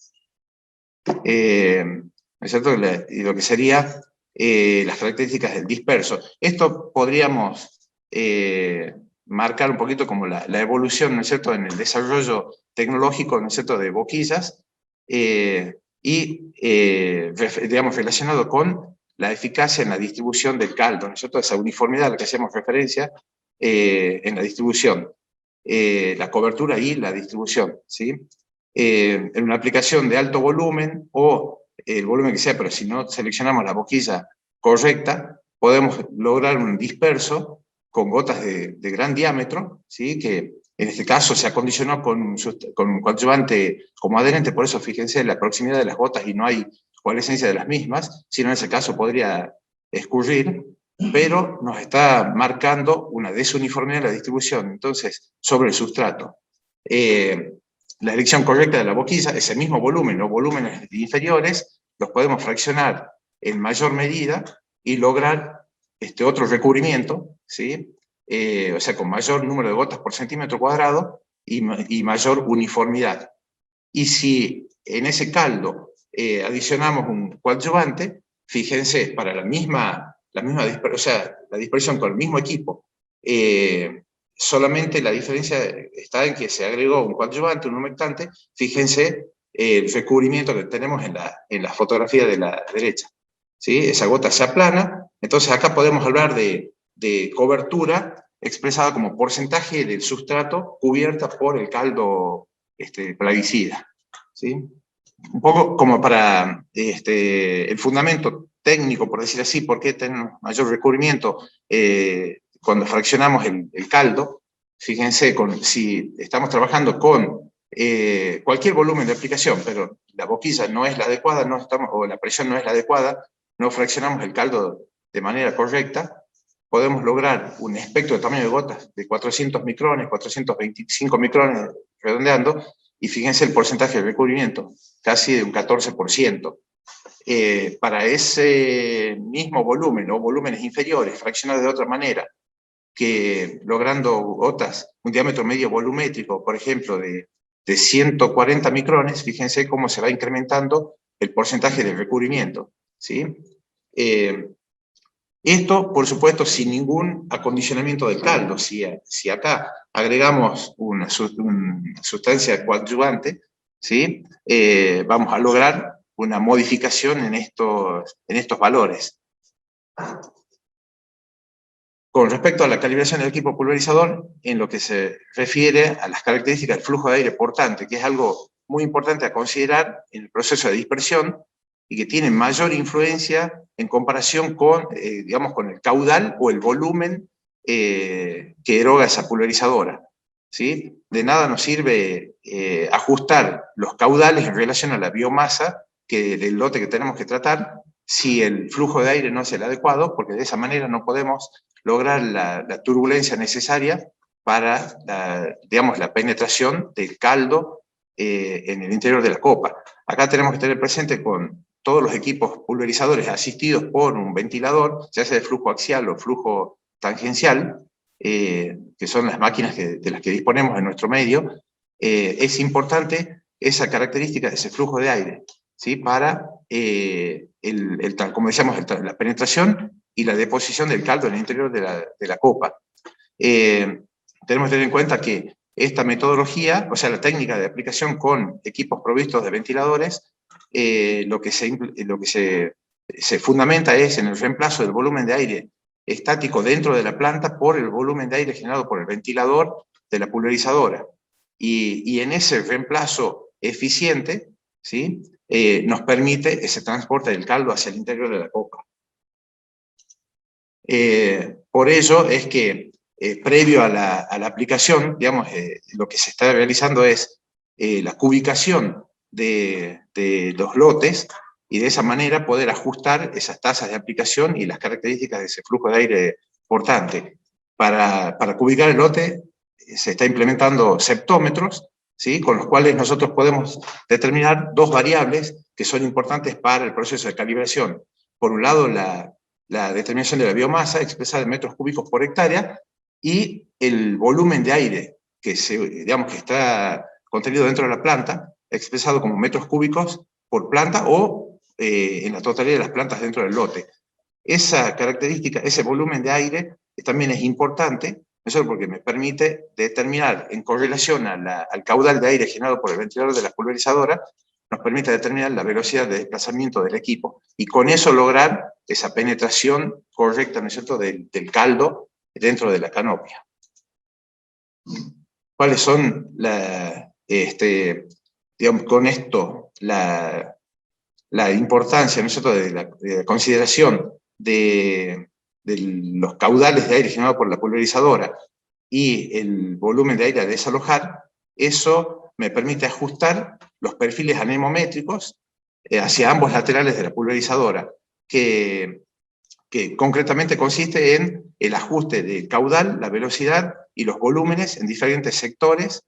¿no es cierto?, y lo que sería las características del disperso. Esto podríamos marcar un poquito como la evolución, ¿no es cierto?, en el desarrollo tecnológico, ¿no es cierto?, de boquillas, digamos, relacionado con la eficacia en la distribución del caldo, ¿no es cierto?, esa uniformidad a la que hacemos referencia en la distribución, la cobertura y la distribución, ¿sí? En una aplicación de alto volumen, o el volumen que sea, pero si no seleccionamos la boquilla correcta, podemos lograr un disperso con gotas de gran diámetro, ¿sí?, que en este caso se acondicionó con un coadyuvante como adherente. Por eso fíjense la proximidad de las gotas y no hay coalescencia de las mismas, sino en ese caso podría escurrir, pero nos está marcando una desuniformidad en la distribución, entonces, sobre el sustrato. La elección correcta de la boquilla, ese mismo volumen o volúmenes inferiores, los podemos fraccionar en mayor medida y lograr otro recubrimiento, ¿sí?, o sea, con mayor número de gotas por centímetro cuadrado y mayor uniformidad. Y si en ese caldo adicionamos un coadyuvante, fíjense, para la misma dispersión, o sea, la dispersión con el mismo equipo, solamente la diferencia está en que se agregó un coadyuvante, un humectante. Fíjense el recubrimiento que tenemos en la fotografía de la derecha, ¿sí? Esa gota se aplana, entonces acá podemos hablar de cobertura expresada como porcentaje del sustrato cubierta por el caldo plaguicida, ¿sí? Un poco como para el fundamento técnico, por decir así, por qué tenemos mayor recubrimiento cuando fraccionamos el caldo. Fíjense, si estamos trabajando con cualquier volumen de aplicación, pero la boquilla no es la adecuada, o la presión no es la adecuada, no fraccionamos el caldo de manera correcta, podemos lograr un espectro de tamaño de gotas de 400 micrones, 425 micrones, redondeando, y fíjense el porcentaje de recubrimiento, casi de un 14%. Para ese mismo volumen, o volúmenes inferiores, fraccionados de otra manera, que logrando gotas, un diámetro medio volumétrico, por ejemplo, de 140 micrones, fíjense cómo se va incrementando el porcentaje de recubrimiento, ¿sí? Esto, por supuesto, sin ningún acondicionamiento del caldo. Si acá agregamos una sustancia coadyuvante, ¿sí? Vamos a lograr una modificación en estos valores. Con respecto a la calibración del equipo pulverizador, en lo que se refiere a las características del flujo de aire portante, que es algo muy importante a considerar en el proceso de dispersión, y que tiene mayor influencia en comparación con, digamos, con el caudal o el volumen que eroga esa pulverizadora, ¿sí? De nada nos sirve ajustar los caudales en relación a la biomasa del lote que tenemos que tratar si el flujo de aire no es el adecuado, porque de esa manera no podemos lograr la turbulencia necesaria para, digamos, la penetración del caldo en el interior de la copa. Acá tenemos que tener presente con todos los equipos pulverizadores asistidos por un ventilador, ya sea de flujo axial o flujo tangencial, que son las máquinas de las que disponemos en nuestro medio, es importante esa característica de ese flujo de aire, ¿sí? Para, como decíamos, la penetración y la deposición del caldo en el interior de la copa. Tenemos que tener en cuenta que esta metodología, o sea, la técnica de aplicación con equipos provistos de ventiladores, lo que se fundamenta es en el reemplazo del volumen de aire estático dentro de la planta por el volumen de aire generado por el ventilador de la pulverizadora. Y en ese reemplazo eficiente, ¿sí? Nos permite ese transporte del caldo hacia el interior de la copa. Por ello es que previo a la aplicación, digamos, lo que se está realizando es la cubicación de los lotes, y de esa manera poder ajustar esas tasas de aplicación y las características de ese flujo de aire portante. Para cubicar el lote se está implementando septómetros, ¿sí? Con los cuales nosotros podemos determinar dos variables que son importantes para el proceso de calibración. Por un lado, la determinación de la biomasa expresada en metros cúbicos por hectárea, y el volumen de aire que está contenido dentro de la planta, expresado como metros cúbicos por planta o en la totalidad de las plantas dentro del lote. Esa característica, ese volumen de aire, también es importante, no solo porque me permite determinar, en correlación al caudal de aire generado por el ventilador de la pulverizadora, nos permite determinar la velocidad de desplazamiento del equipo, y con eso lograr esa penetración correcta, ¿no es cierto?, del caldo dentro de la canopia. ¿Cuáles son, digamos, con esto, la importancia, ¿no es cierto?, de la consideración de los caudales de aire generado por la pulverizadora y el volumen de aire a desalojar? Eso me permite ajustar los perfiles anemométricos hacia ambos laterales de la pulverizadora, que concretamente consiste en el ajuste del caudal, la velocidad y los volúmenes en diferentes sectores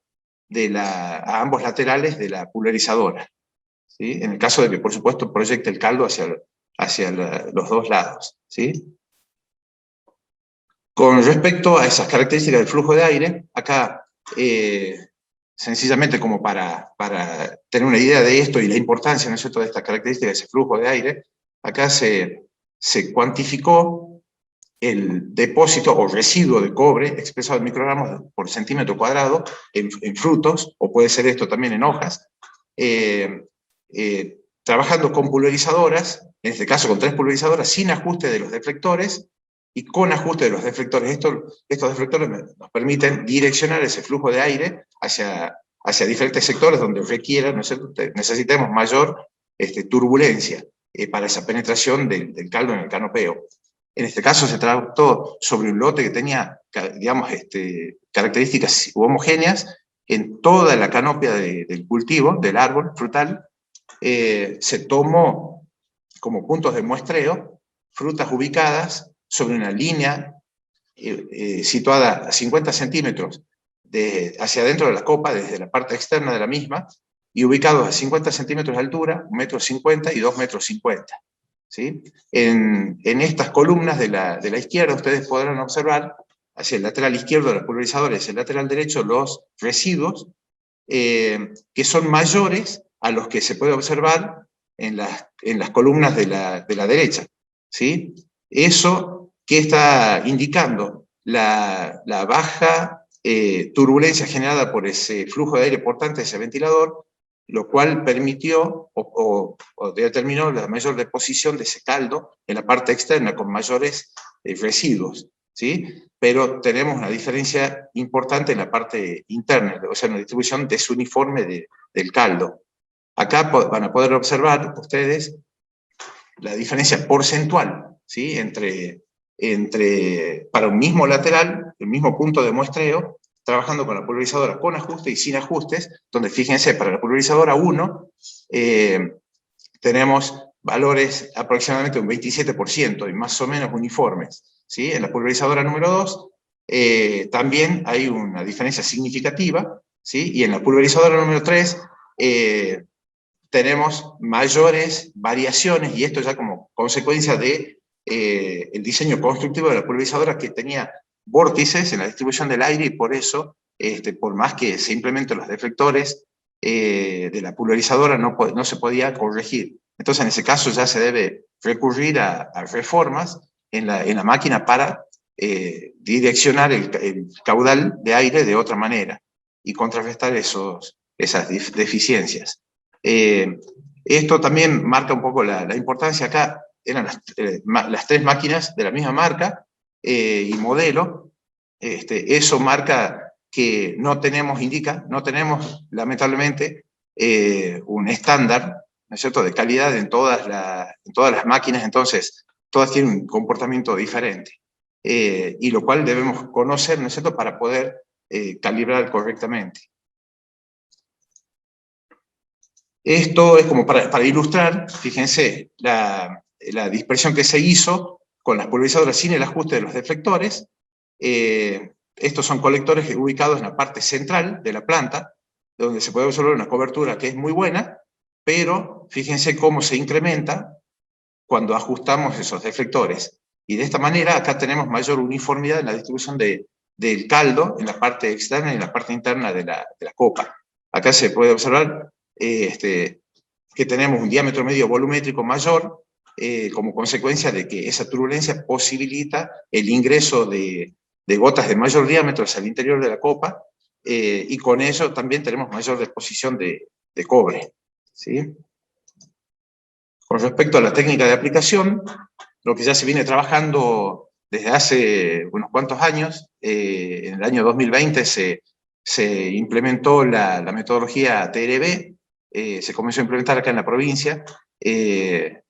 a ambos laterales de la pulverizadora, ¿sí? En el caso de que, por supuesto, proyecte el caldo hacia los dos lados, ¿sí? Con respecto a esas características del flujo de aire, acá, sencillamente como para tener una idea de esto y la importancia, ¿no es cierto?, de estas características de ese flujo de aire, acá se cuantificó el depósito o residuo de cobre expresado en microgramos por centímetro cuadrado en frutos, o puede ser esto también en hojas, trabajando con pulverizadoras, en este caso con 3 pulverizadoras, sin ajuste de los deflectores y con ajuste de los deflectores. Estos deflectores nos permiten direccionar ese flujo de aire hacia diferentes sectores donde requiera, ¿no es cierto?, necesitemos mayor turbulencia para esa penetración del caldo en el canopeo. En este caso se trató sobre un lote que tenía, digamos, características homogéneas en toda la canopia del cultivo, del árbol frutal. Se tomó como puntos de muestreo frutas ubicadas sobre una línea situada a 50 centímetros hacia adentro de la copa, desde la parte externa de la misma, y ubicados a 50 centímetros de altura, 1,50 m y 2,50 m. ¿Sí? En estas columnas de la izquierda ustedes podrán observar hacia el lateral izquierdo de la pulverizadora y hacia el lateral derecho los residuos que son mayores a los que se puede observar en las columnas de la derecha. ¿Sí? Eso que está indicando la baja turbulencia generada por ese flujo de aire portante de ese ventilador, lo cual permitió o determinó la mayor deposición de ese caldo en la parte externa con mayores residuos, ¿sí? Pero tenemos una diferencia importante en la parte interna, o sea, una distribución desuniforme del caldo. Acá van a poder observar ustedes la diferencia porcentual, ¿sí? Para un mismo lateral, el mismo punto de muestreo, trabajando con la pulverizadora con ajuste y sin ajustes, donde fíjense, para la pulverizadora 1 tenemos valores aproximadamente un 27% y más o menos uniformes, ¿sí? En la pulverizadora número 2 también hay una diferencia significativa, ¿sí? Y en la pulverizadora número 3 tenemos mayores variaciones, y esto ya como consecuencia de el diseño constructivo de la pulverizadora, que tenía vórtices en la distribución del aire, y por eso, por más que se implementen los deflectores de la pulverizadora, no se podía corregir. Entonces, en ese caso ya se debe recurrir a reformas en la máquina para direccionar el caudal de aire de otra manera y contrarrestar esas deficiencias. Esto también marca un poco la importancia. Acá eran las 3 máquinas de la misma marca y modelo. Eso marca que no tenemos lamentablemente un estándar, ¿no es cierto?, de calidad en todas las máquinas. Entonces todas tienen un comportamiento diferente, y lo cual debemos conocer, ¿no es cierto?, para poder calibrar correctamente. Esto es como para ilustrar, fíjense, la dispersión que se hizo con las pulverizadoras sin el ajuste de los deflectores. Estos son colectores ubicados en la parte central de la planta, donde se puede observar una cobertura que es muy buena, pero fíjense cómo se incrementa cuando ajustamos esos deflectores. Y de esta manera acá tenemos mayor uniformidad en la distribución del caldo en la parte externa y en la parte interna de la copa. Acá se puede observar que tenemos un diámetro medio volumétrico mayor, como consecuencia de que esa turbulencia posibilita el ingreso de gotas de mayor diámetro hacia el interior de la copa, y con ello también tenemos mayor deposición de cobre, ¿sí? Con respecto a la técnica de aplicación, lo que ya se viene trabajando desde hace unos cuantos años, en el año 2020 se implementó la metodología TRB. Se comenzó a implementar acá en la provincia,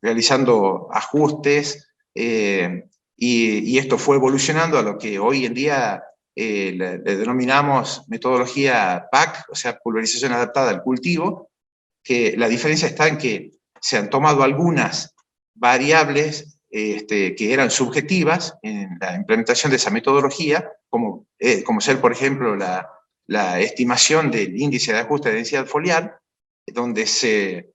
realizando ajustes, y esto fue evolucionando a lo que hoy en día le denominamos metodología PAC, o sea, pulverización adaptada al cultivo, que la diferencia está en que se han tomado algunas variables que eran subjetivas en la implementación de esa metodología, como ser, por ejemplo, la estimación del índice de ajuste de densidad foliar, donde se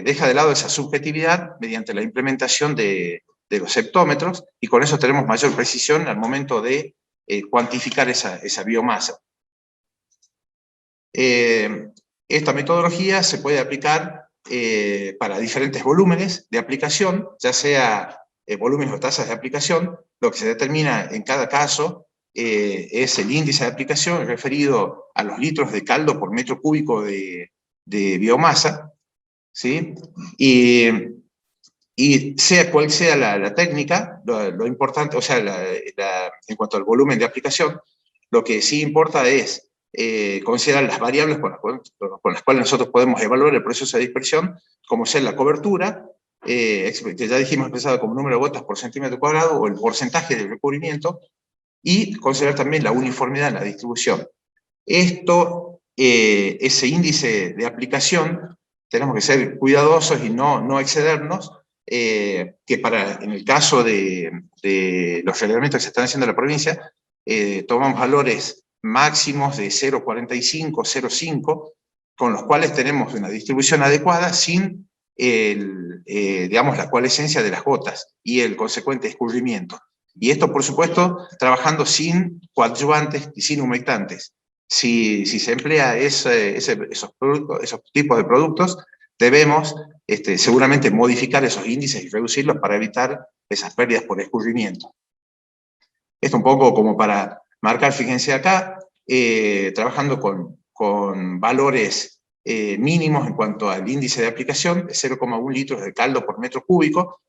deja de lado esa subjetividad mediante la implementación de los septómetros, y con eso tenemos mayor precisión al momento de cuantificar esa biomasa. Esta metodología se puede aplicar para diferentes volúmenes de aplicación, ya sea volúmenes o tasas de aplicación. lo que se determina en cada caso es el índice de aplicación referido a los litros de caldo por metro cúbico de biomasa, ¿sí? Y sea cual sea la técnica, lo importante, o sea, en cuanto al volumen de aplicación, lo que sí importa es considerar las variables con las cuales nosotros podemos evaluar el proceso de dispersión, como ser la cobertura, que ya dijimos expresada como número de gotas por centímetro cuadrado, o el porcentaje de recubrimiento, y considerar también la uniformidad en la distribución. Ese índice de aplicación, tenemos que ser cuidadosos y no excedernos, que en el caso de los relevamientos que se están haciendo en la provincia, tomamos valores máximos de 0,45, 0,5, con los cuales tenemos una distribución adecuada sin digamos, la coalescencia de las gotas y el consecuente escurrimiento. Y esto, por supuesto, trabajando sin coadyuvantes y sin humectantes. Si se emplea esos tipos de productos, debemos seguramente modificar esos índices y reducirlos para evitar esas pérdidas por escurrimiento. Esto un poco como para marcar, fíjense acá, trabajando con valores mínimos en cuanto al índice de aplicación, de 0,1 litros de caldo por metro cúbico,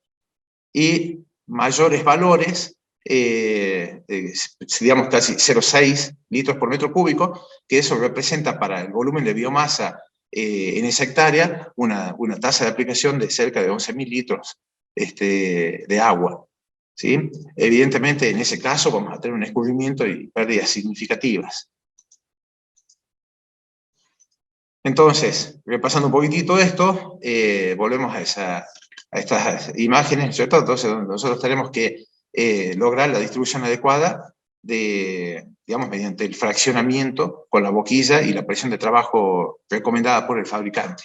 y mayores valores, digamos casi 0,6 litros por metro cúbico, que eso representa para el volumen de biomasa en esa hectárea una tasa de aplicación de cerca de 11.000 litros de agua, ¿sí? Evidentemente, en ese caso vamos a tener un escurrimiento y pérdidas significativas. Entonces, repasando un poquitito esto, volvemos a estas imágenes, ¿cierto? Entonces, nosotros tenemos que lograr la distribución adecuada digamos, mediante el fraccionamiento con la boquilla y la presión de trabajo recomendada por el fabricante.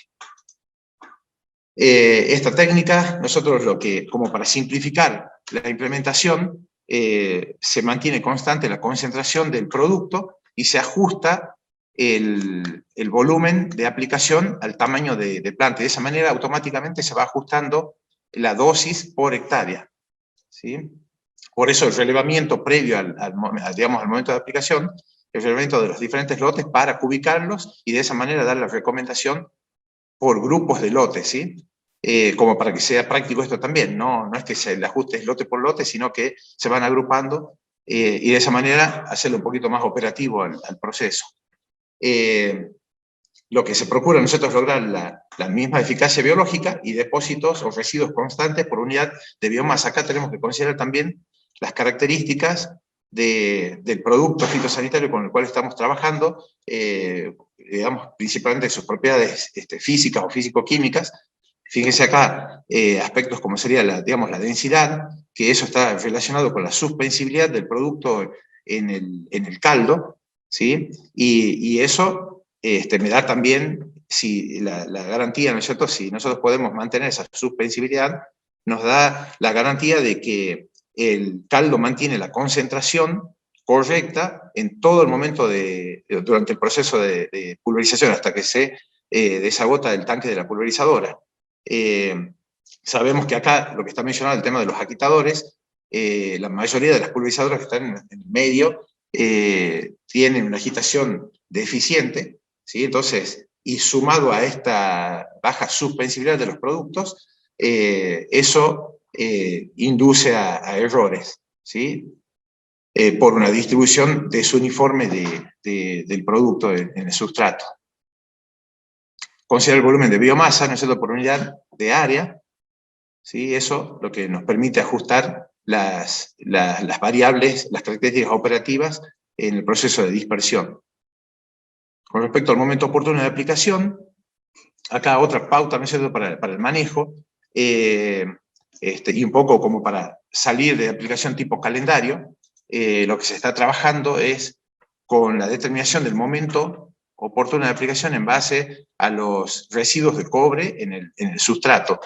Esta técnica, nosotros como para simplificar la implementación, se mantiene constante la concentración del producto y se ajusta el volumen de aplicación al tamaño de planta. De esa manera automáticamente se va ajustando la dosis por hectárea, ¿sí? Por eso el relevamiento previo digamos, al momento de aplicación, el relevamiento de los diferentes lotes para cubicarlos y de esa manera dar la recomendación por grupos de lotes, ¿sí? Como para que sea práctico esto también, no es que se le ajuste lote por lote, sino que se van agrupando y de esa manera hacerlo un poquito más operativo al proceso. Lo que se procura nosotros lograr la misma eficacia biológica y depósitos o residuos constantes por unidad de biomasa. Acá tenemos que considerar también las características del producto fitosanitario con el cual estamos trabajando, digamos, principalmente sus propiedades físicas o físico-químicas. Fíjense acá aspectos como sería digamos, la densidad, que eso está relacionado con la suspensibilidad del producto en el caldo, ¿sí? Y eso me da también la garantía, ¿no es cierto? Si nosotros podemos mantener esa suspensibilidad, nos da la garantía de que el caldo mantiene la concentración correcta en todo el momento durante el proceso de pulverización, hasta que se desagota el tanque de la pulverizadora. Sabemos que acá, lo que está mencionado, el tema de los agitadores, la mayoría de las pulverizadoras que están en el medio tienen una agitación deficiente, ¿sí? Entonces, y sumado a esta baja suspensibilidad de los productos, eso induce a errores, ¿sí? Por una distribución desuniforme del producto en el sustrato. Considera el volumen de biomasa, ¿no es cierto?, por unidad de área, ¿sí? Eso lo que nos permite ajustar las variables, las características operativas en el proceso de dispersión. Con respecto al momento oportuno de aplicación, acá otra pauta, ¿no es cierto?, para el manejo, y un poco como para salir de aplicación tipo calendario, lo que se está trabajando es con la determinación del momento oportuno de aplicación en base a los residuos de cobre en el sustrato,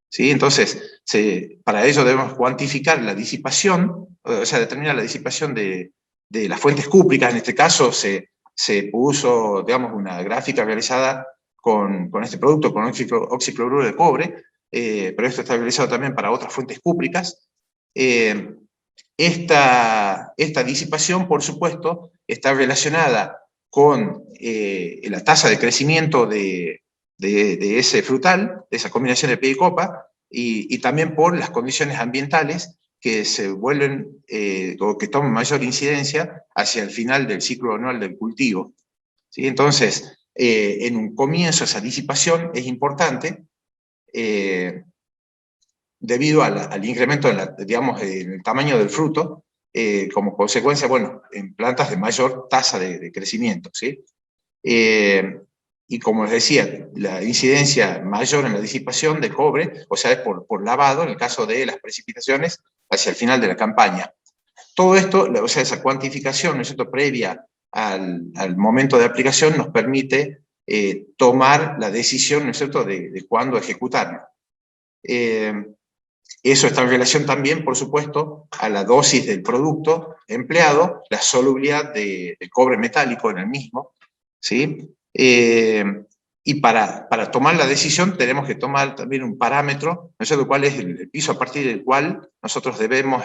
¿sí? Entonces, para ello debemos cuantificar la disipación, o sea, determinar la disipación de las fuentes cúpricas. En este caso se puso, digamos, una gráfica realizada con este producto, con oxicloruro de cobre, pero esto está realizado también para otras fuentes cúpricas. Esta disipación, por supuesto, está relacionada con la tasa de crecimiento de ese frutal, de esa combinación de pie y copa, y también por las condiciones ambientales que se vuelven, o que toman mayor incidencia hacia el final del ciclo anual del cultivo. ¿Sí? Entonces, en un comienzo esa disipación es importante, debido al incremento digamos, en el tamaño del fruto, como consecuencia, bueno, en plantas de mayor tasa de crecimiento, ¿sí? Y como les decía, la incidencia mayor en la disipación de cobre, o sea, es por lavado, en el caso de las precipitaciones, hacia el final de la campaña. Todo esto, o sea, esa cuantificación, ¿no es cierto?, previa al momento de aplicación, nos permite tomar la decisión, ¿no es cierto?, de cuándo ejecutarlo. Eso está en relación también, por supuesto, a la dosis del producto empleado, la solubilidad de cobre metálico en el mismo, ¿sí? Y para tomar la decisión tenemos que tomar también un parámetro, ¿no es cierto?, cuál es el piso a partir del cual nosotros debemos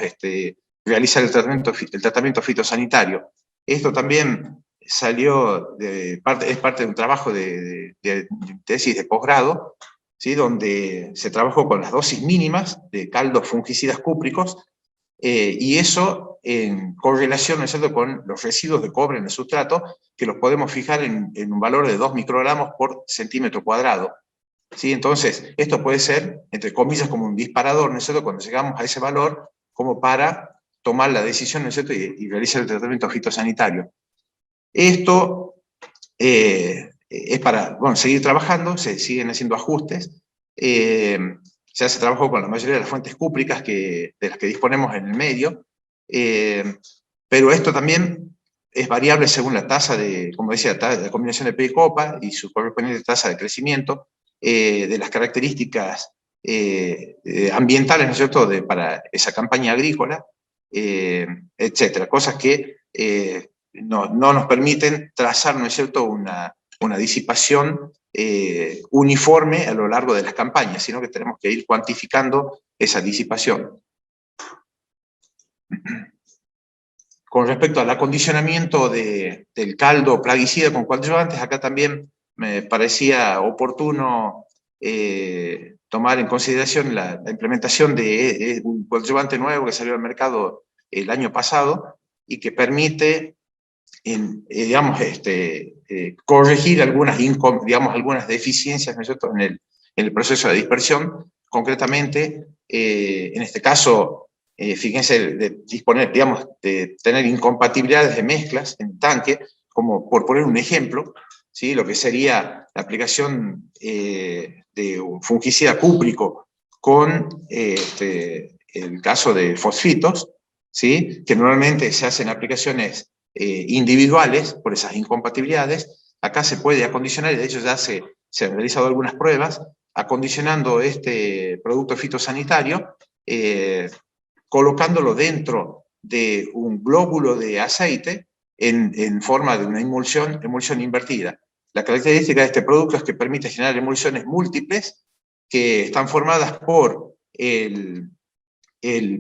realizar el tratamiento fitosanitario. Esto también salió, es parte de un trabajo de tesis de posgrado, ¿sí?, donde se trabajó con las dosis mínimas de caldos fungicidas cúpricos, y eso en correlación, ¿no es cierto?, con los residuos de cobre en el sustrato, que los podemos fijar en un valor de 2 microgramos por centímetro cuadrado. ¿Sí? Entonces, esto puede ser, entre comillas, como un disparador, ¿no es cierto?, cuando llegamos a ese valor, como para tomar la decisión, ¿no es cierto?, y realizar el tratamiento fitosanitario. Esto es para, bueno, seguir trabajando, se siguen haciendo ajustes, ya se trabajó con la mayoría de las fuentes cúpricas de las que disponemos en el medio, pero esto también es variable según la tasa como decía, la combinación de pie y copa y su correspondiente tasa de crecimiento, de las características ambientales, ¿no es cierto?, para esa campaña agrícola, etcétera, cosas que no nos permiten trazar, ¿no es cierto?, una disipación uniforme a lo largo de las campañas, sino que tenemos que ir cuantificando esa disipación. Con respecto al acondicionamiento del caldo plaguicida con coadyuvantes, acá también me parecía oportuno tomar en consideración la implementación de un coadyuvante nuevo que salió al mercado el año pasado y que permite, digamos, corregir algunas deficiencias, ¿no es cierto?, en el proceso de dispersión. Concretamente, en este caso, fíjense, de disponer, digamos, de tener incompatibilidades de mezclas en el tanque, como por poner un ejemplo, ¿sí?, lo que sería la aplicación de un fungicida cúprico con el caso de fosfitos, ¿sí?, que normalmente se hacen aplicaciones individuales por esas incompatibilidades. Acá se puede acondicionar, y de hecho ya se han realizado algunas pruebas, acondicionando este producto fitosanitario, colocándolo dentro de un glóbulo de aceite en forma de una emulsión invertida. La característica de este producto es que permite generar emulsiones múltiples que están formadas por el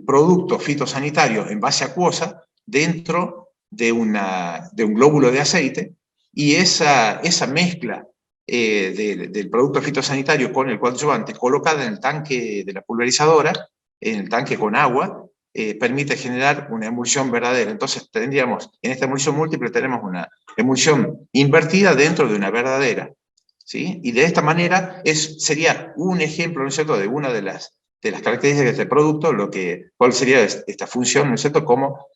producto fitosanitario en base acuosa dentro de un glóbulo de aceite, y esa mezcla del producto fitosanitario con el coadyuvante colocada en el tanque de la pulverizadora, en el tanque con agua, permite generar una emulsión verdadera. Entonces tendríamos, en esta emulsión múltiple tenemos una emulsión invertida dentro de una verdadera, ¿sí? Y de esta manera sería un ejemplo, ¿no es cierto?, de una de las características de este producto, cuál sería esta función, ¿no es cierto?, como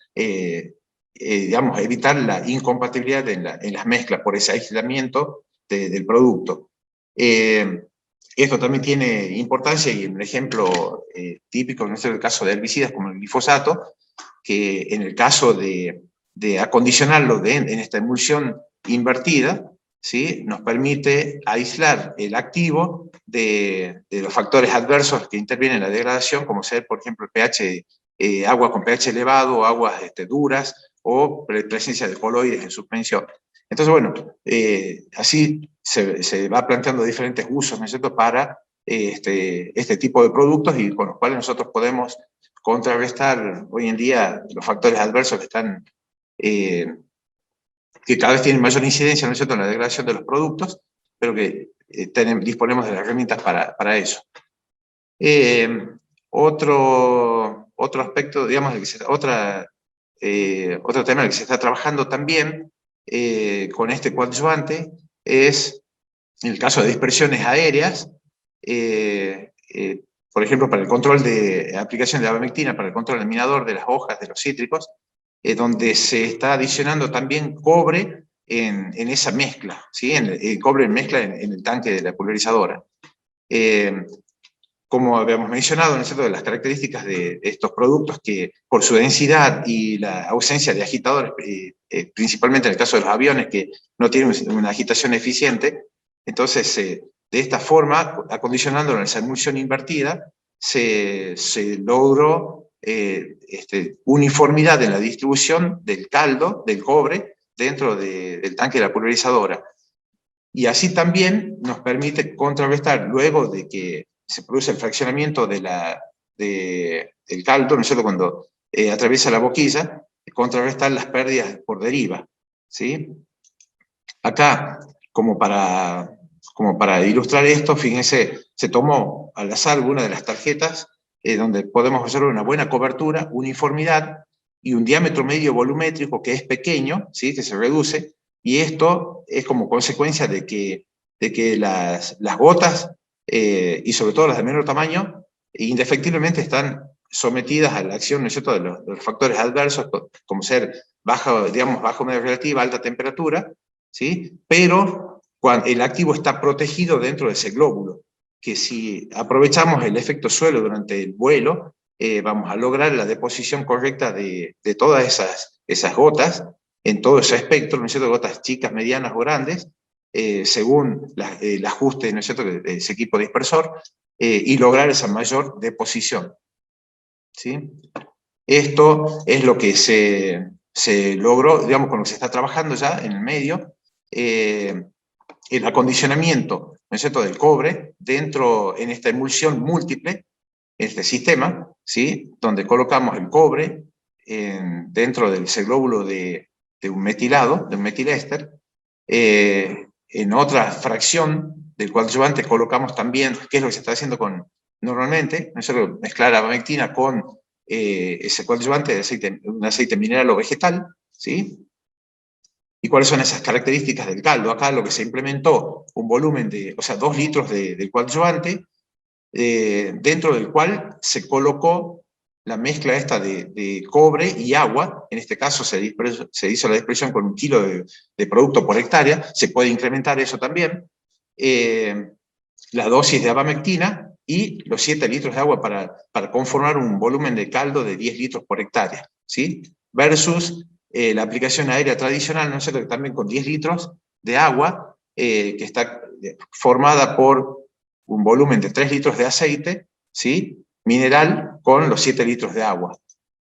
digamos, evitar la incompatibilidad en las mezclas por ese aislamiento del producto. Esto también tiene importancia, y un ejemplo típico, ¿no es el caso de herbicidas como el glifosato, que en el caso de acondicionarlo en esta emulsión invertida, ¿sí?, nos permite aislar el activo de los factores adversos que intervienen en la degradación, como ser, por ejemplo, el pH, agua con pH elevado, aguas duras, o presencia de coloides en suspensión. Entonces, bueno, así se va planteando diferentes usos, ¿no es cierto?, para este tipo de productos, y con los cuales nosotros podemos contrarrestar hoy en día los factores adversos que están, que cada vez tienen mayor incidencia, ¿no es cierto?, en la degradación de los productos, pero que disponemos de las herramientas para eso. Otro aspecto, digamos, otro tema en el que se está trabajando también con este coadyuvante es, en el caso de dispersiones aéreas, por ejemplo, para el control de aplicación de abamectina, para el control del minador de las hojas de los cítricos, donde se está adicionando también cobre en esa mezcla, ¿sí? El cobre en mezcla en el tanque de la pulverizadora. Como habíamos mencionado, ¿no es cierto?, de las características de estos productos, que por su densidad y la ausencia de agitadores, principalmente en el caso de los aviones que no tienen una agitación eficiente, entonces de esta forma, acondicionándolo en esa emulsión invertida, se logró uniformidad en la distribución del caldo, del cobre, dentro del tanque de la pulverizadora. Y así también nos permite contrarrestar, luego de que se produce el fraccionamiento del caldo, ¿no es cierto?, cuando atraviesa la boquilla, contrarrestar las pérdidas por deriva, ¿sí? Acá, como para ilustrar esto, fíjense, se tomó al azar una de las tarjetas donde podemos observar una buena cobertura, uniformidad y un diámetro medio volumétrico que es pequeño, ¿sí?, que se reduce, y esto es como consecuencia de que las gotas, y sobre todo las de menor tamaño, indefectiblemente están sometidas a la acción, ¿no es cierto?, de los factores adversos, como ser baja humedad relativa, alta temperatura, ¿sí?, pero cuando el activo está protegido dentro de ese glóbulo, que si aprovechamos el efecto suelo durante el vuelo, vamos a lograr la deposición correcta de todas esas gotas, en todo ese espectro, ¿no es cierto?, gotas chicas, medianas o grandes, según el ajuste, ¿no es cierto?, de ese equipo dispersor, y lograr esa mayor deposición, ¿sí? Esto es lo que se logró, digamos, con lo que se está trabajando ya en el medio, el acondicionamiento, ¿no es cierto?, del cobre en esta emulsión múltiple, este sistema, ¿sí?, donde colocamos el cobre dentro del glóbulo de un metilado, de un metiléster. En otra fracción del coadyuvante colocamos también, ¿qué es lo que se está haciendo normalmente? Nosotros mezclar abamectina con ese coadyuvante de un aceite mineral o vegetal, ¿sí? ¿Y cuáles son esas características del caldo? Acá lo que se implementó, un volumen de, 2 litros del coadyuvante, dentro del cual se colocó la mezcla esta de cobre y agua. En este caso se hizo la dispersión con 1 kilo de producto por hectárea, se puede incrementar eso también, la dosis de abamectina y los 7 litros de agua para conformar un volumen de caldo de 10 litros por hectárea, ¿sí? Versus la aplicación aérea tradicional, ¿no es cierto?, que también con 10 litros de agua, que está formada por un volumen de 3 litros de aceite, ¿sí?, mineral, con los 7 litros de agua.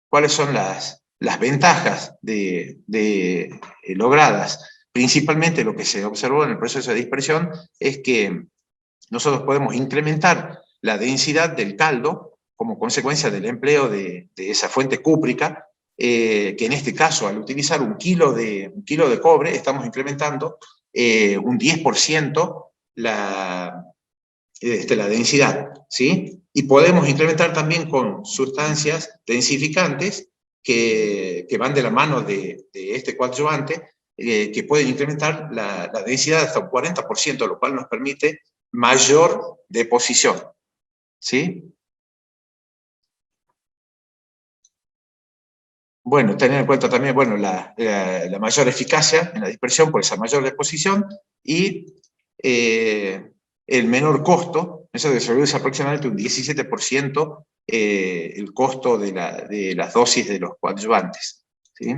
¿Cuáles son las ventajas logradas? Principalmente lo que se observó en el proceso de dispersión es que nosotros podemos incrementar la densidad del caldo como consecuencia del empleo de esa fuente cúprica, que en este caso, al utilizar 1 kilo de cobre, estamos incrementando un 10% la densidad, ¿sí? Y podemos incrementar también con sustancias densificantes que van de la mano de este coadyuvante, que pueden incrementar la densidad hasta un 40%, lo cual nos permite mayor deposición, ¿sí? Bueno, tener en cuenta también, bueno, la mayor eficacia en la dispersión por esa mayor deposición y el menor costo, eso que se reduce aproximadamente un 17% el costo de las dosis de los coadyuvantes, ¿sí?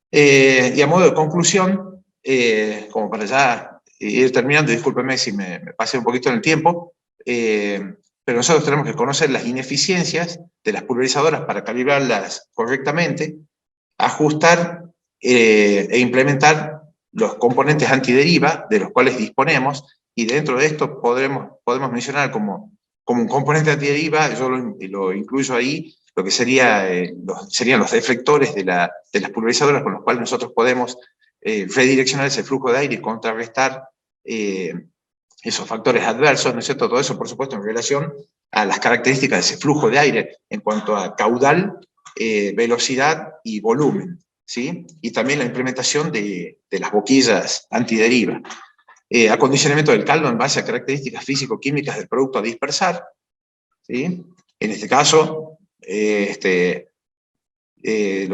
Y a modo de conclusión, como para ya ir terminando, discúlpeme si me pasé un poquito en el tiempo, pero nosotros tenemos que conocer las ineficiencias de las pulverizadoras para calibrarlas correctamente, ajustar e implementar los componentes antideriva de los cuales disponemos, y dentro de esto podemos mencionar como como un componente antideriva, yo lo incluyo ahí, lo que serían los deflectores de las pulverizadoras con los cuales nosotros podemos redireccionar ese flujo de aire y contrarrestar esos factores adversos, ¿no es cierto? Todo eso, por supuesto, en relación a las características de ese flujo de aire en cuanto a caudal, velocidad y volumen, ¿sí? Y también la implementación de las boquillas antideriva. Acondicionamiento del caldo en base a características físico-químicas del producto a dispersar, ¿sí? En este caso, lo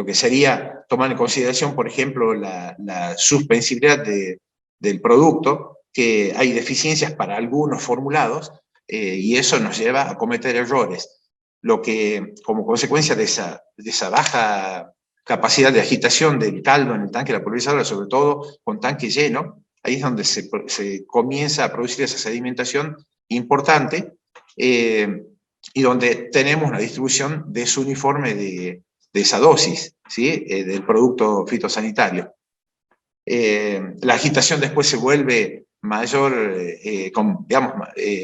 que sería tomar en consideración, por ejemplo, la suspensibilidad del producto, que hay deficiencias para algunos formulados, y eso nos lleva a cometer errores, lo que, como consecuencia de esa baja capacidad de agitación del caldo en el tanque de la pulverizadora, sobre todo con tanque lleno, ahí es donde se comienza a producir esa sedimentación importante, y donde tenemos una distribución desuniforme de esa dosis, ¿sí? Del producto fitosanitario. La agitación después se vuelve mayor,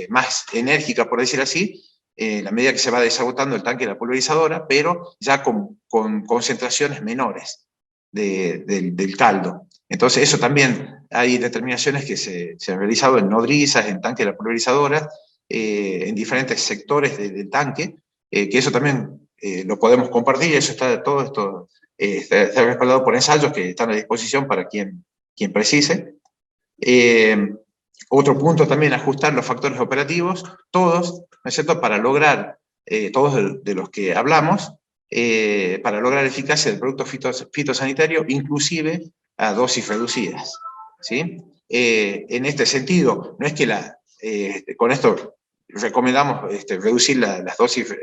más enérgica, por decir así, a medida que se va desagotando el tanque de la pulverizadora, pero ya con concentraciones menores del caldo. Entonces eso también, hay determinaciones que se han realizado en nodrizas, en tanque de la pulverizadora, en diferentes sectores del tanque, que eso también lo podemos compartir, eso todo esto está respaldado por ensayos que están a disposición para quien precise. Otro punto también, ajustar los factores operativos, todos, ¿no es cierto?, para lograr, todos de los que hablamos, para lograr eficacia del producto fitosanitario, inclusive a dosis reducidas, ¿sí? En este sentido, no es que con esto recomendamos reducir las dosis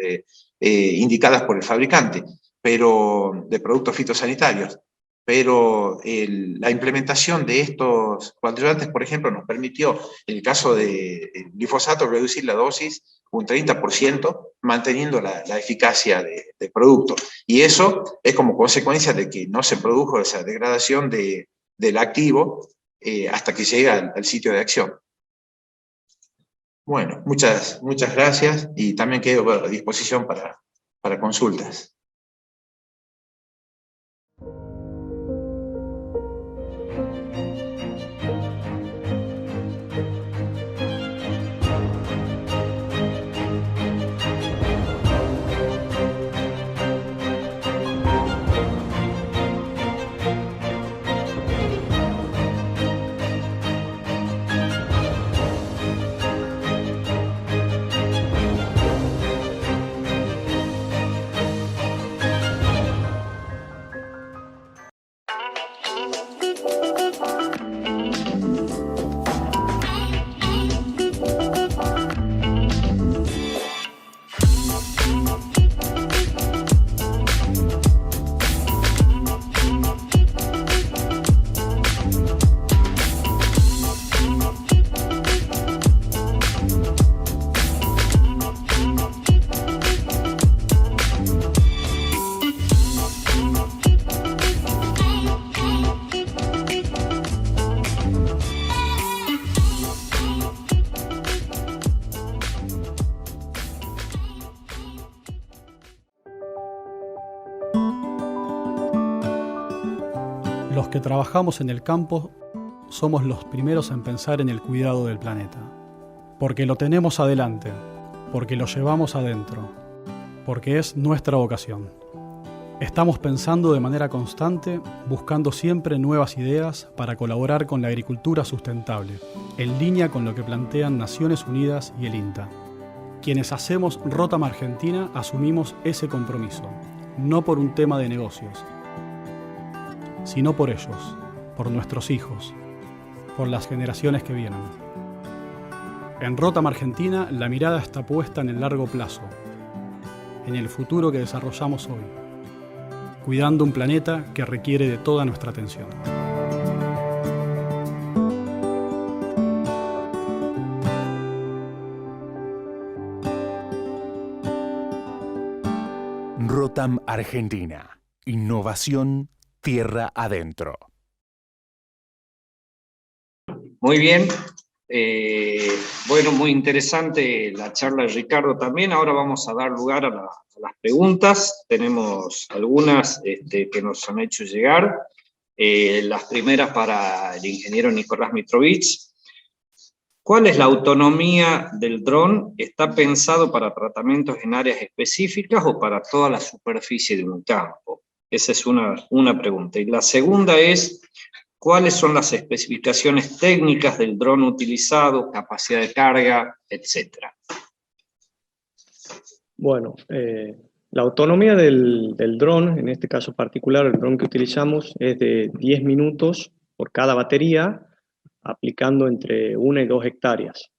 indicadas por el fabricante, pero de productos fitosanitarios, pero la implementación de estos coadyuvantes, por ejemplo, nos permitió, en el caso del glifosato, reducir la dosis un 30%, manteniendo la eficacia del producto. Y eso es como consecuencia de que no se produjo esa degradación del activo hasta que llega al sitio de acción. Bueno, muchas gracias, y también quedo a disposición para consultas. Los que trabajamos en el campo somos los primeros en pensar en el cuidado del planeta, porque lo tenemos adelante, porque lo llevamos adentro, porque es nuestra vocación. Estamos pensando de manera constante, buscando siempre nuevas ideas para colaborar con la agricultura sustentable, en línea con lo que plantean Naciones Unidas y el INTA. Quienes hacemos Rotam Argentina asumimos ese compromiso, no por un tema de negocios, sino por ellos, por nuestros hijos, por las generaciones que vienen. En Rotam Argentina la mirada está puesta en el largo plazo, en el futuro que desarrollamos hoy, cuidando un planeta que requiere de toda nuestra atención. Rotam Argentina. Innovación tierra adentro. Muy bien, Bueno, muy interesante la charla de Ricardo también. Ahora vamos a dar lugar a las preguntas. Tenemos algunas que nos han hecho llegar. Las primeras para el ingeniero Nicolás Mitrovich. ¿Cuál es la autonomía del dron? ¿Está pensado para tratamientos en áreas específicas o para toda la superficie de un campo? Esa es una pregunta. Y la segunda es, ¿cuáles son las especificaciones técnicas del dron utilizado, capacidad de carga, etcétera? Bueno, la autonomía del dron, en este caso particular, el dron que utilizamos es de 10 minutos por cada batería, aplicando entre 1 y 2 hectáreas.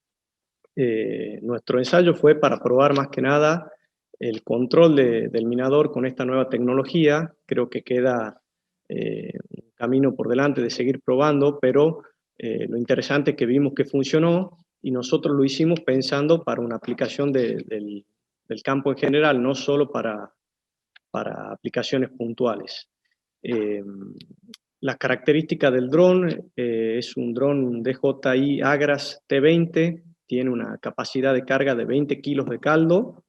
Nuestro ensayo fue para probar más que nada el control del minador con esta nueva tecnología. Creo que queda un camino por delante de seguir probando, pero lo interesante es que vimos que funcionó y nosotros lo hicimos pensando para una aplicación del campo en general, no solo para aplicaciones puntuales. Las características del dron, es un dron DJI Agras T20, tiene una capacidad de carga de 20 kilos de caldo,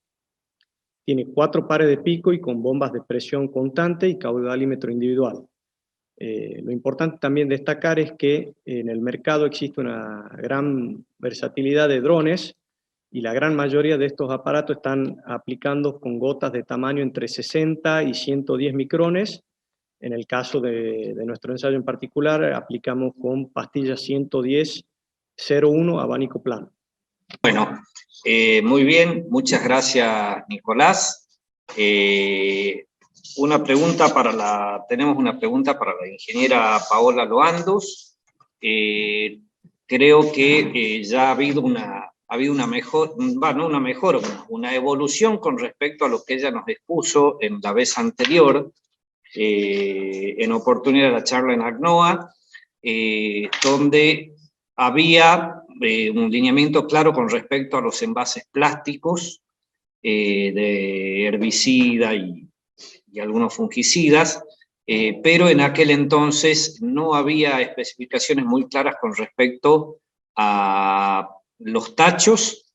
tiene 4 pares de pico y con bombas de presión constante y caudalímetro individual. Lo importante también destacar es que en el mercado existe una gran versatilidad de drones y la gran mayoría de estos aparatos están aplicando con gotas de tamaño entre 60 y 110 micrones. En el caso de nuestro ensayo en particular, aplicamos con pastillas 110-01 abanico plano. Bueno, muy bien, muchas gracias, Nicolás. Tenemos una pregunta para la ingeniera Paola Loandos. Creo que ya ha habido una evolución con respecto a lo que ella nos expuso en la vez anterior, en oportunidad de la charla en ACNOA, donde había un lineamiento claro con respecto a los envases plásticos de herbicida y algunos fungicidas, pero en aquel entonces no había especificaciones muy claras con respecto a los tachos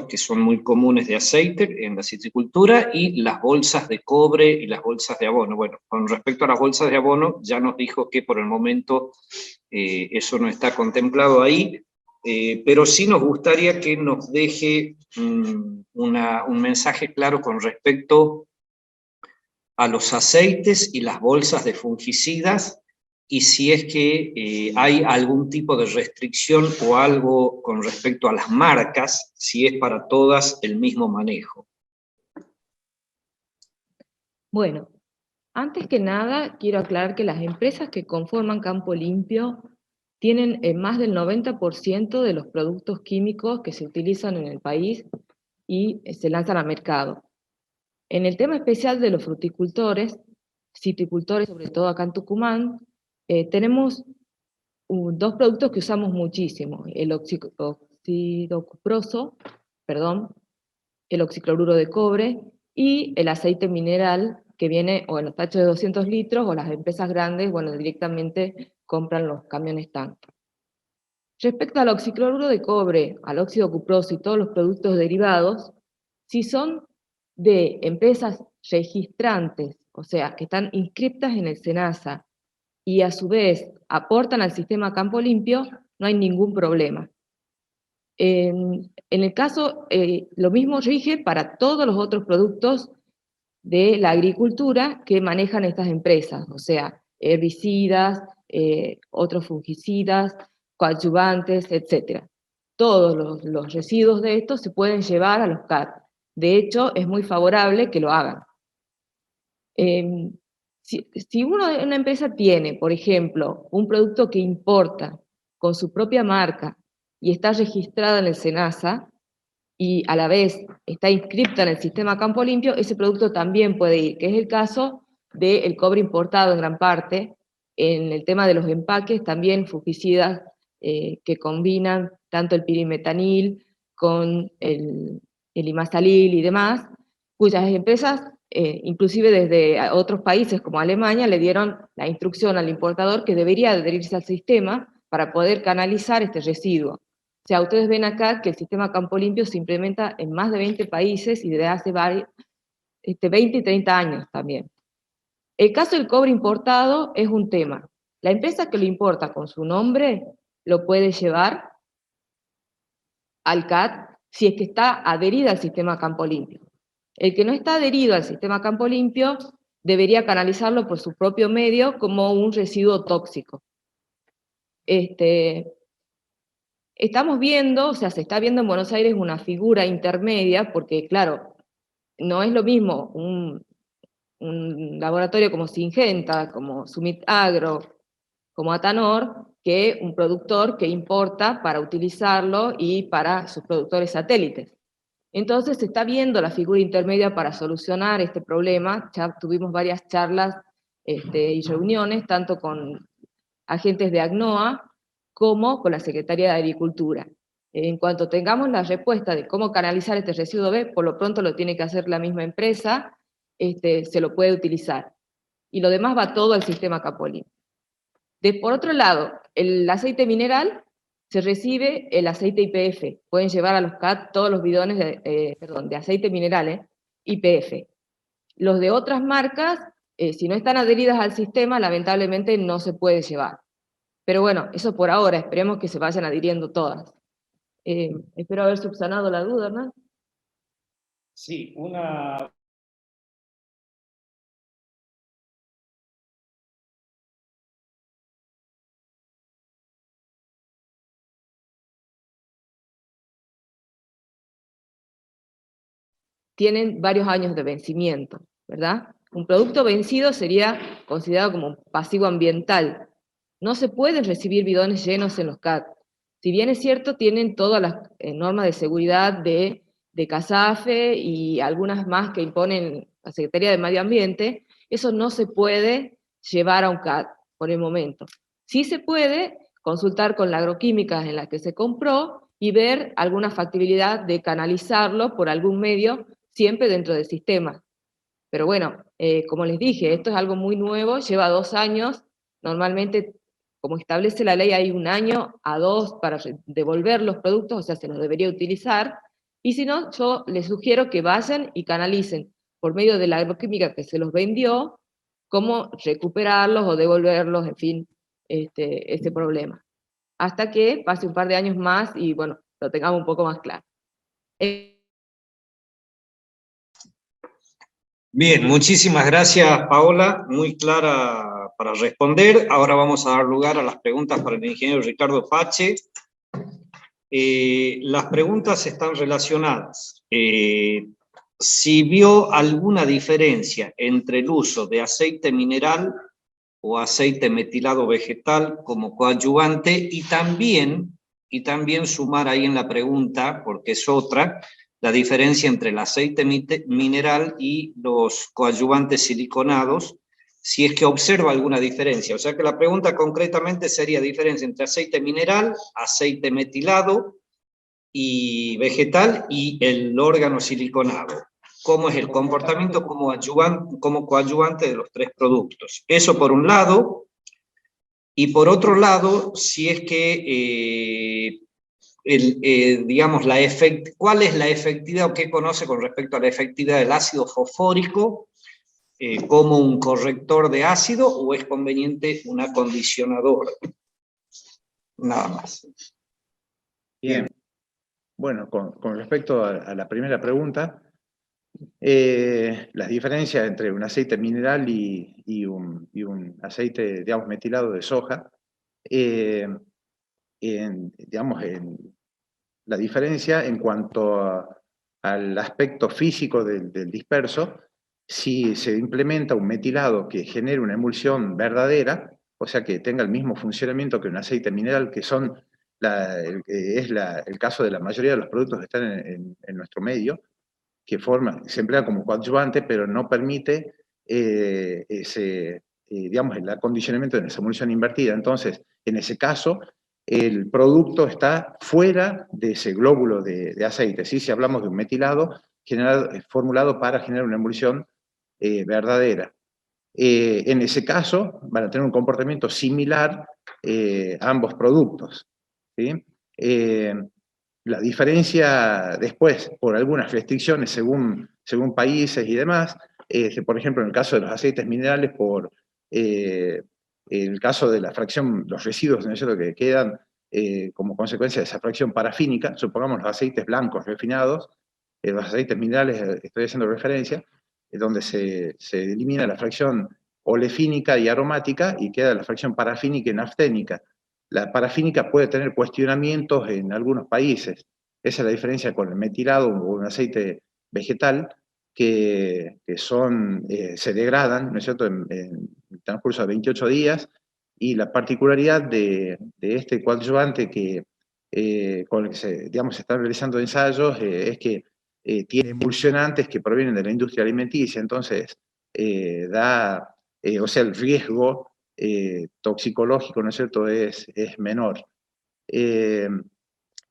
que son muy comunes de aceite en la citricultura, y las bolsas de cobre y las bolsas de abono. Bueno, con respecto a las bolsas de abono, ya nos dijo que por el momento eso no está contemplado ahí, pero sí nos gustaría que nos deje un mensaje claro con respecto a los aceites y las bolsas de fungicidas, y si es que hay algún tipo de restricción o algo con respecto a las marcas, si es para todas el mismo manejo. Bueno, antes que nada quiero aclarar que las empresas que conforman Campo Limpio tienen más del 90% de los productos químicos que se utilizan en el país y se lanzan al mercado. En el tema especial de los fruticultores, citricultores, sobre todo acá en Tucumán, tenemos 2 productos que usamos muchísimo, el óxido cuproso, el oxicloruro de cobre y el aceite mineral que viene o en los tachos de 200 litros, o las empresas grandes, bueno, directamente compran los camiones tanque. Respecto al oxicloruro de cobre, al óxido cuproso y todos los productos derivados, si son de empresas registrantes, o sea, que están inscriptas en el SENASA, y a su vez aportan al sistema Campo Limpio, no hay ningún problema. En el caso, lo mismo rige para todos los otros productos de la agricultura que manejan estas empresas, o sea, herbicidas, otros fungicidas, coadyuvantes, etc. Todos los residuos de estos se pueden llevar a los CAT. De hecho, es muy favorable que lo hagan. Si una empresa tiene, por ejemplo, un producto que importa con su propia marca y está registrada en el SENASA, y a la vez está inscripta en el sistema Campo Limpio, ese producto también puede ir, que es el caso del cobre importado en gran parte. En el tema de los empaques, también fungicidas que combinan tanto el pirimetanil con el imasalil y demás, cuyas empresas, inclusive desde otros países como Alemania, le dieron la instrucción al importador que debería adherirse al sistema para poder canalizar este residuo. O sea, ustedes ven acá que el sistema Campo Limpio se implementa en más de 20 países y desde hace 20 y 30 años también. El caso del cobre importado es un tema. La empresa que lo importa con su nombre lo puede llevar al CAT si es que está adherida al sistema Campo Limpio. El que no está adherido al sistema Campo Limpio debería canalizarlo por su propio medio como un residuo tóxico. Estamos viendo, o sea, se está viendo en Buenos Aires una figura intermedia, porque claro, no es lo mismo un laboratorio como Syngenta, como Sumit Agro, como Atanor, que un productor que importa para utilizarlo y para sus productores satélites. Entonces se está viendo la figura intermedia para solucionar este problema. Ya tuvimos varias charlas y reuniones, tanto con agentes de ACNOA como con la Secretaría de Agricultura. En cuanto tengamos la respuesta de cómo canalizar este residuo B, por lo pronto lo tiene que hacer la misma empresa, se lo puede utilizar. Y lo demás va todo al sistema Campo Limpio. Por otro lado, el aceite mineral, se recibe el aceite YPF. Pueden llevar a los CAT todos los bidones de aceite mineral, YPF. Los de otras marcas, si no están adheridas al sistema, lamentablemente no se puede llevar. Pero bueno, eso por ahora, esperemos que se vayan adhiriendo todas. Espero haber subsanado la duda, ¿no? Sí, una... Tienen varios años de vencimiento, ¿verdad? Un producto vencido sería considerado como pasivo ambiental. No se pueden recibir bidones llenos en los CAT. Si bien es cierto, tienen todas las normas de seguridad de CASAFE y algunas más que imponen la Secretaría de Medio Ambiente, eso no se puede llevar a un CAT por el momento. Sí se puede consultar con la agroquímica en la que se compró y ver alguna factibilidad de canalizarlo por algún medio, siempre dentro del sistema. Pero bueno, como les dije, esto es algo muy nuevo, lleva 2 años, normalmente, como establece la ley, hay 1 año a 2 para devolver los productos, o sea, se los debería utilizar, y si no, yo les sugiero que vayan y canalicen por medio de la agroquímica que se los vendió, cómo recuperarlos o devolverlos, en fin, este problema. Hasta que pase un par de años más y, bueno, lo tengamos un poco más claro. Bien, muchísimas gracias, Paola, muy clara para responder. Ahora vamos a dar lugar a las preguntas para el ingeniero Ricardo Pache. Las preguntas están relacionadas. Si vio alguna diferencia entre el uso de aceite mineral o aceite metilado vegetal como coadyuvante, y también sumar ahí en la pregunta, porque es otra, la diferencia entre el aceite mineral y los coadyuvantes siliconados, si es que observa alguna diferencia. O sea que la pregunta concretamente sería diferencia entre aceite mineral, aceite metilado y vegetal y el órgano siliconado. ¿Cómo es el comportamiento como coadyuvante de los 3 productos? Eso por un lado. Y por otro lado, si es que... digamos, ¿cuál es la efectividad o qué conoce con respecto a la efectividad del ácido fosfórico como un corrector de ácido, o es conveniente un acondicionador? Nada más. Bien. Bueno, con respecto a la primera pregunta, las diferencias entre un aceite mineral y un aceite, digamos, metilado de soja, la diferencia en cuanto al aspecto físico del disperso, si se implementa un metilado que genere una emulsión verdadera, o sea que tenga el mismo funcionamiento que un aceite mineral, que es el caso de la mayoría de los productos que están en nuestro medio, que se emplea como coadyuvante, pero no permite digamos, el acondicionamiento de esa emulsión invertida. Entonces, en ese caso, el producto está fuera de ese glóbulo de aceite. ¿Sí? Si hablamos de un metilado formulado para generar una emulsión verdadera. En ese caso, van a tener un comportamiento similar ambos productos. ¿Sí? La diferencia después, por algunas restricciones según países y demás, por ejemplo, en el caso de los aceites minerales, por el caso de la fracción, los residuos, ¿no es cierto?, que quedan como consecuencia de esa fracción parafínica, supongamos los aceites blancos refinados, los aceites minerales, estoy haciendo referencia, donde se elimina la fracción olefínica y aromática y queda la fracción parafínica y nafténica. La parafínica puede tener cuestionamientos en algunos países. Esa es la diferencia con el metilado o un aceite vegetal, que se degradan, ¿no es cierto?, en el transcurso de 28 días, y la particularidad de este coadyuvante con el que se están realizando ensayos es que tiene emulsionantes que provienen de la industria alimenticia, entonces o sea, el riesgo toxicológico, ¿no es cierto?, es menor.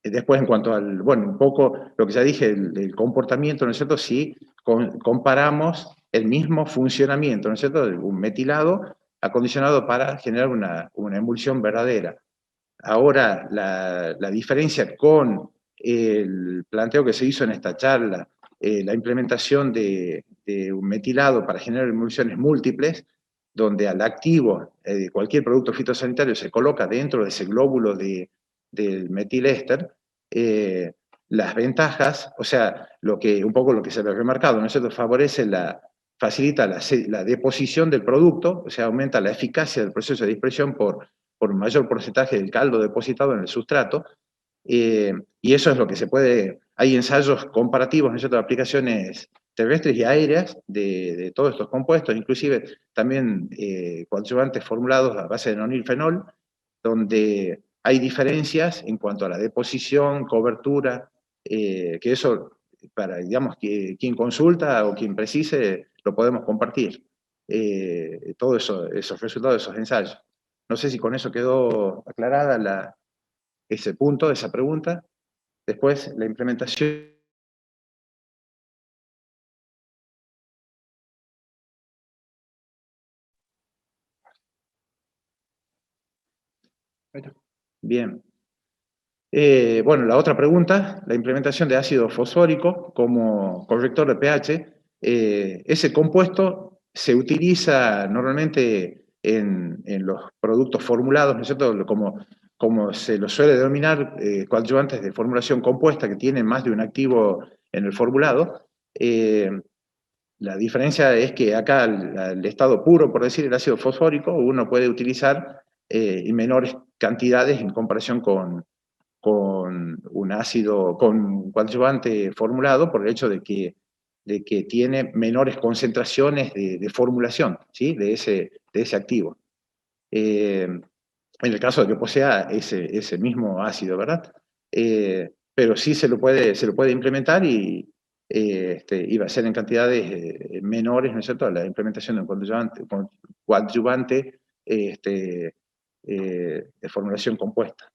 Después, en cuanto al, bueno, un poco lo que ya dije, el comportamiento, ¿no es cierto?, si comparamos el mismo funcionamiento, ¿no es cierto?, de un metilado acondicionado para generar una emulsión verdadera. Ahora, la diferencia con el planteo que se hizo en esta charla, la implementación de un metilado para generar emulsiones múltiples, donde al activo de cualquier producto fitosanitario se coloca dentro de ese glóbulo del metiléster, las ventajas, o sea, un poco lo que se ve remarcado, ¿no es cierto?, facilita la deposición del producto, o sea, aumenta la eficacia del proceso de dispersión por un mayor porcentaje del caldo depositado en el sustrato, y eso es lo que se puede, hay ensayos comparativos, ¿no es cierto?, de aplicaciones terrestres y aéreas de todos estos compuestos, inclusive también coadyuvantes formulados a base de nonilfenol, donde hay diferencias en cuanto a la deposición, cobertura, que eso, para, digamos, que quien consulta o quien precise, lo podemos compartir. Todos esos resultados de esos ensayos. No sé si con eso quedó aclarada ese punto, esa pregunta. Después, la implementación. Bien. Bueno, la otra pregunta, la implementación de ácido fosfórico como corrector de pH. Ese compuesto se utiliza normalmente en los productos formulados, ¿no es cierto?, como se lo suele denominar, coadyuvantes de formulación compuesta que tienen más de un activo en el formulado. La diferencia es que acá el estado puro, por decir, el ácido fosfórico, uno puede utilizar en menores cantidades en comparación con un ácido, con un coadyuvante formulado, por el hecho de que tiene menores concentraciones de formulación, ¿sí?, de ese activo. En el caso de que posea ese mismo ácido, ¿verdad? Pero sí se lo puede implementar y va a ser en cantidades menores, ¿no es cierto?, a la implementación de un coadyuvante de formulación compuesta.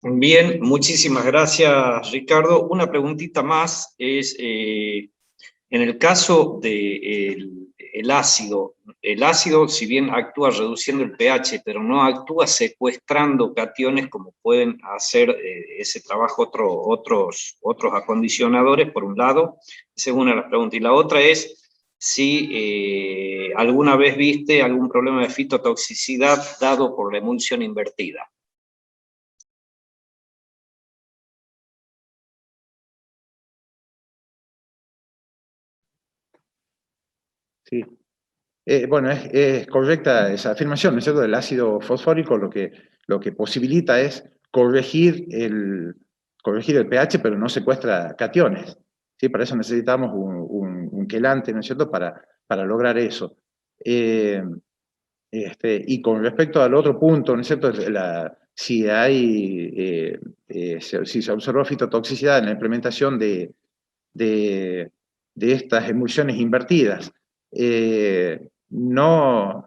Bien, muchísimas gracias, Ricardo. Una preguntita más es, en el caso del el ácido, si bien actúa reduciendo el pH, pero no actúa secuestrando cationes como pueden hacer ese trabajo otros acondicionadores, por un lado. Esa es una de las preguntas. Y la otra es si alguna vez viste algún problema de fitotoxicidad dado por la emulsión invertida. Sí. Bueno, es correcta esa afirmación, ¿no es cierto? El ácido fosfórico lo que posibilita es corregir el pH, pero no secuestra cationes. ¿Sí? Para eso necesitamos un quelante, ¿no es cierto?, para lograr eso. Y con respecto al otro punto, ¿no es cierto?, si se observó fitotoxicidad en la implementación de estas emulsiones invertidas. No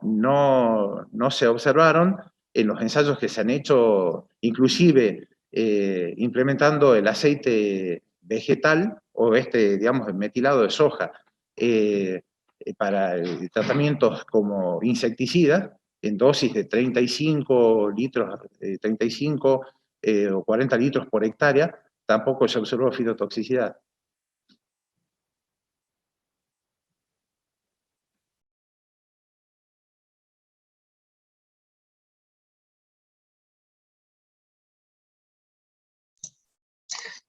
se observaron en los ensayos que se han hecho, inclusive implementando el aceite vegetal o digamos, el metilado de soja. para tratamientos como insecticidas, en dosis de 35 litros, 35 o 40 litros por hectárea, tampoco se observó fitotoxicidad.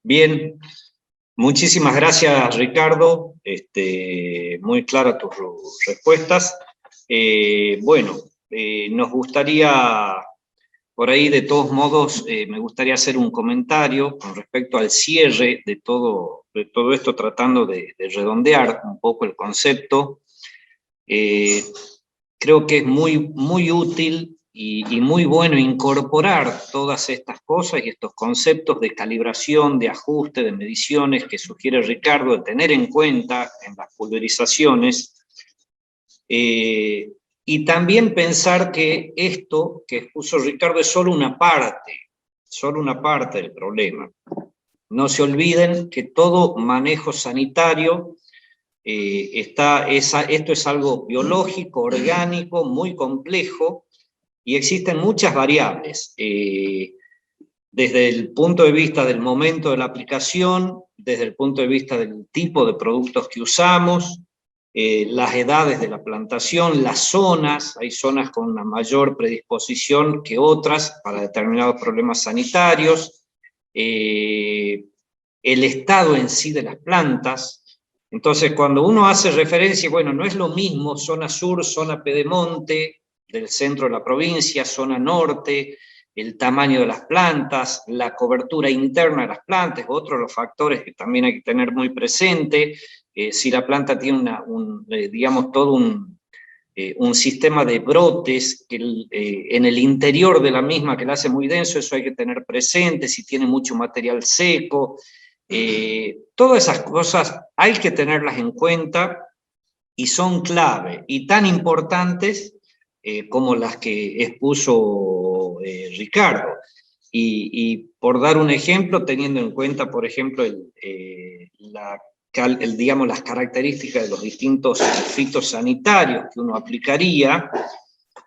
Bien, muchísimas gracias, Ricardo. Muy claras tus respuestas. Bueno, nos gustaría, por ahí de todos modos, me gustaría hacer un comentario con respecto al cierre de todo esto, tratando de redondear un poco el concepto. Creo que es muy útil y muy bueno incorporar todas estas cosas y estos conceptos de calibración, de ajuste, de mediciones que sugiere Ricardo, de tener en cuenta en las pulverizaciones, y también pensar que esto que expuso Ricardo es solo una parte del problema. No se olviden que todo manejo sanitario, esto es algo biológico, orgánico, muy complejo, y existen muchas variables, desde el punto de vista del momento de la aplicación, desde el punto de vista del tipo de productos que usamos, las edades de la plantación, las zonas, hay zonas con una mayor predisposición que otras para determinados problemas sanitarios, el estado en sí de las plantas. Entonces, cuando uno hace referencia, bueno, no es lo mismo zona sur, zona pedemonte, del centro de la provincia, zona norte, el tamaño de las plantas, la cobertura interna de las plantas, otro de los factores que también hay que tener muy presente. Si la planta tiene digamos, todo un sistema de brotes que en el interior de la misma que la hace muy denso, eso hay que tener presente, si tiene mucho material seco, todas esas cosas hay que tenerlas en cuenta y son clave, y tan importantes como las que expuso Ricardo. Y por dar un ejemplo, teniendo en cuenta, por ejemplo, digamos, las características de los distintos fitosanitarios que uno aplicaría,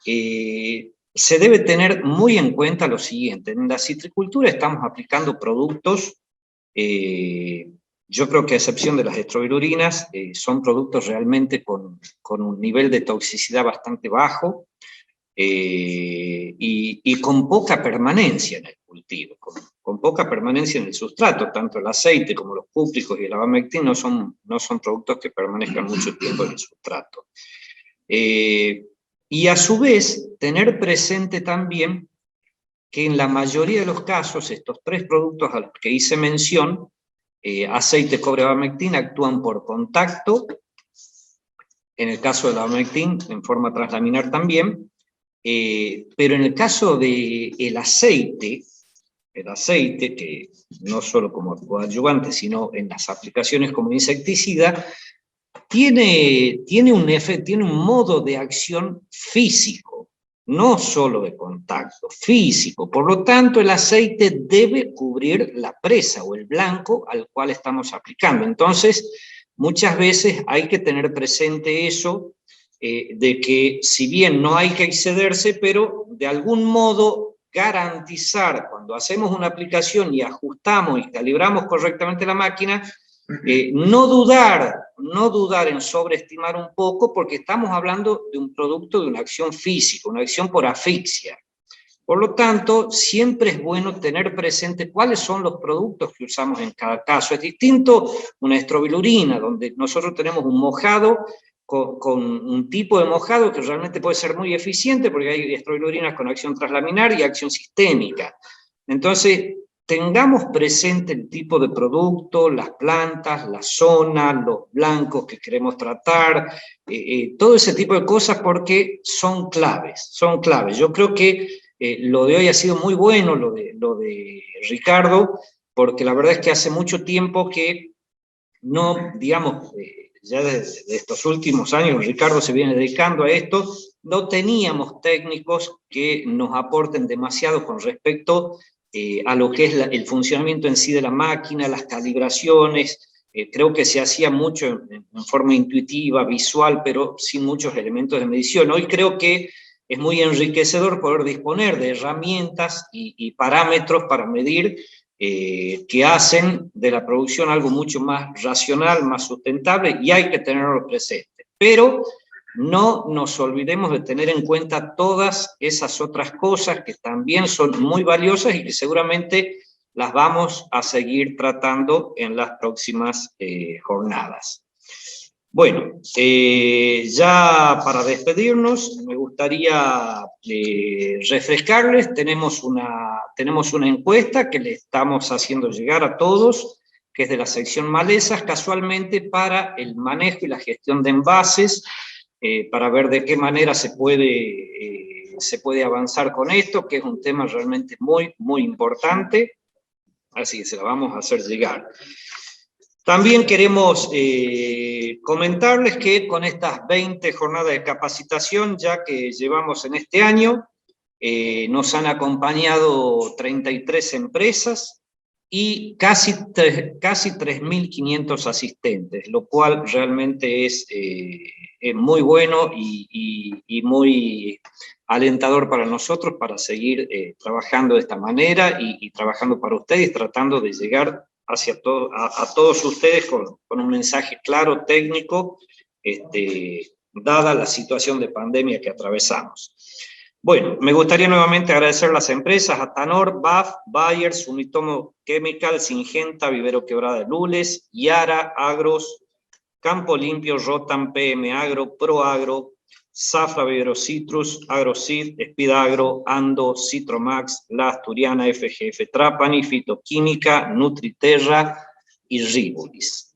se debe tener muy en cuenta lo siguiente. En la citricultura estamos aplicando productos, yo creo que a excepción de las estrobilurinas, son productos realmente con un nivel de toxicidad bastante bajo, y con poca permanencia en el cultivo, con poca permanencia en el sustrato. Tanto el aceite como los cúpricos y el abamectin no son productos que permanezcan mucho tiempo en el sustrato. Y a su vez, tener presente también que en la mayoría de los casos, estos tres productos a los que hice mención, aceite, cobre, abamectin, actúan por contacto, en el caso del abamectin en forma translaminar también, pero en el caso del aceite, que no solo como coadyuvante, sino en las aplicaciones como insecticida, tiene un modo de acción físico, no solo de contacto, físico. Por lo tanto, el aceite debe cubrir la presa o el blanco al cual estamos aplicando. Entonces, muchas veces hay que tener presente eso, de que si bien no hay que excederse, pero de algún modo garantizar, cuando hacemos una aplicación y ajustamos y calibramos correctamente la máquina, no dudar en sobreestimar un poco, porque estamos hablando de un producto de una acción física, una acción por asfixia. Por lo tanto, siempre es bueno tener presente cuáles son los productos que usamos en cada caso. Es distinto una estrobilurina, donde nosotros tenemos un mojado con un tipo de mojado que realmente puede ser muy eficiente, porque hay estrobilurinas con acción translaminar y acción sistémica. Entonces, tengamos presente el tipo de producto, las plantas, la zona, los blancos que queremos tratar, todo ese tipo de cosas, porque son claves, son claves. Yo creo que lo de hoy ha sido muy bueno, lo de Ricardo, porque la verdad es que hace mucho tiempo que no, digamos, ya desde estos últimos años Ricardo se viene dedicando a esto, no teníamos técnicos que nos aporten demasiado con respecto a lo que es el funcionamiento en sí de la máquina, las calibraciones, creo que se hacía mucho en forma intuitiva, visual, pero sin muchos elementos de medición. Hoy creo que es muy enriquecedor poder disponer de herramientas y parámetros para medir que hacen de la producción algo mucho más racional, más sustentable, y hay que tenerlo presente. Pero no nos olvidemos de tener en cuenta todas esas otras cosas que también son muy valiosas y que seguramente las vamos a seguir tratando en las próximas jornadas. Bueno, ya para despedirnos, me gustaría refrescarles, tenemos una encuesta que le estamos haciendo llegar a todos, que es de la sección malezas, casualmente para el manejo y la gestión de envases, para ver de qué manera se puede avanzar con esto, que es un tema realmente muy, muy importante, así que se la vamos a hacer llegar. También queremos comentarles que con estas 20 jornadas de capacitación ya que llevamos en este año, nos han acompañado 33 empresas y casi 3.500 asistentes, lo cual realmente es muy bueno y muy alentador para nosotros para seguir trabajando de esta manera y trabajando para ustedes, tratando de llegar a todos ustedes con un mensaje claro, técnico, dada la situación de pandemia que atravesamos. Bueno, me gustaría nuevamente agradecer a las empresas, a Tanor, BAF, Bayer, Sumitomo Chemical, Syngenta, Vivero Quebrada de Lules, Yara, Agros, Campo Limpio, Rotam, PM Agro, Proagro, Zafra, Vivero Citrus, AgroSeed, Espidagro, Ando, Citromax, La Asturiana, FGF Trapani, Fitoquímica, Nutriterra y Ribulis.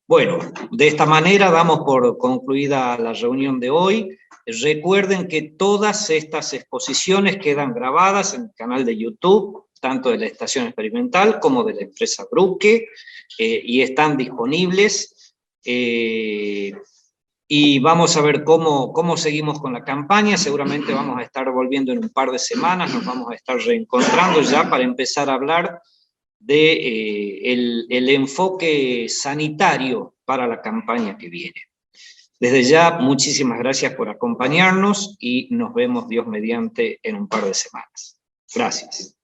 Bueno, de esta manera damos por concluida la reunión de hoy. Recuerden que todas estas exposiciones quedan grabadas en el canal de YouTube, tanto de la Estación Experimental como de la empresa Brugge, y están disponibles. Y vamos a ver cómo seguimos con la campaña. Seguramente vamos a estar volviendo en un par de semanas, nos vamos a estar reencontrando ya para empezar a hablar de el enfoque sanitario para la campaña que viene. Desde ya, muchísimas gracias por acompañarnos y nos vemos, Dios mediante, en un par de semanas. Gracias.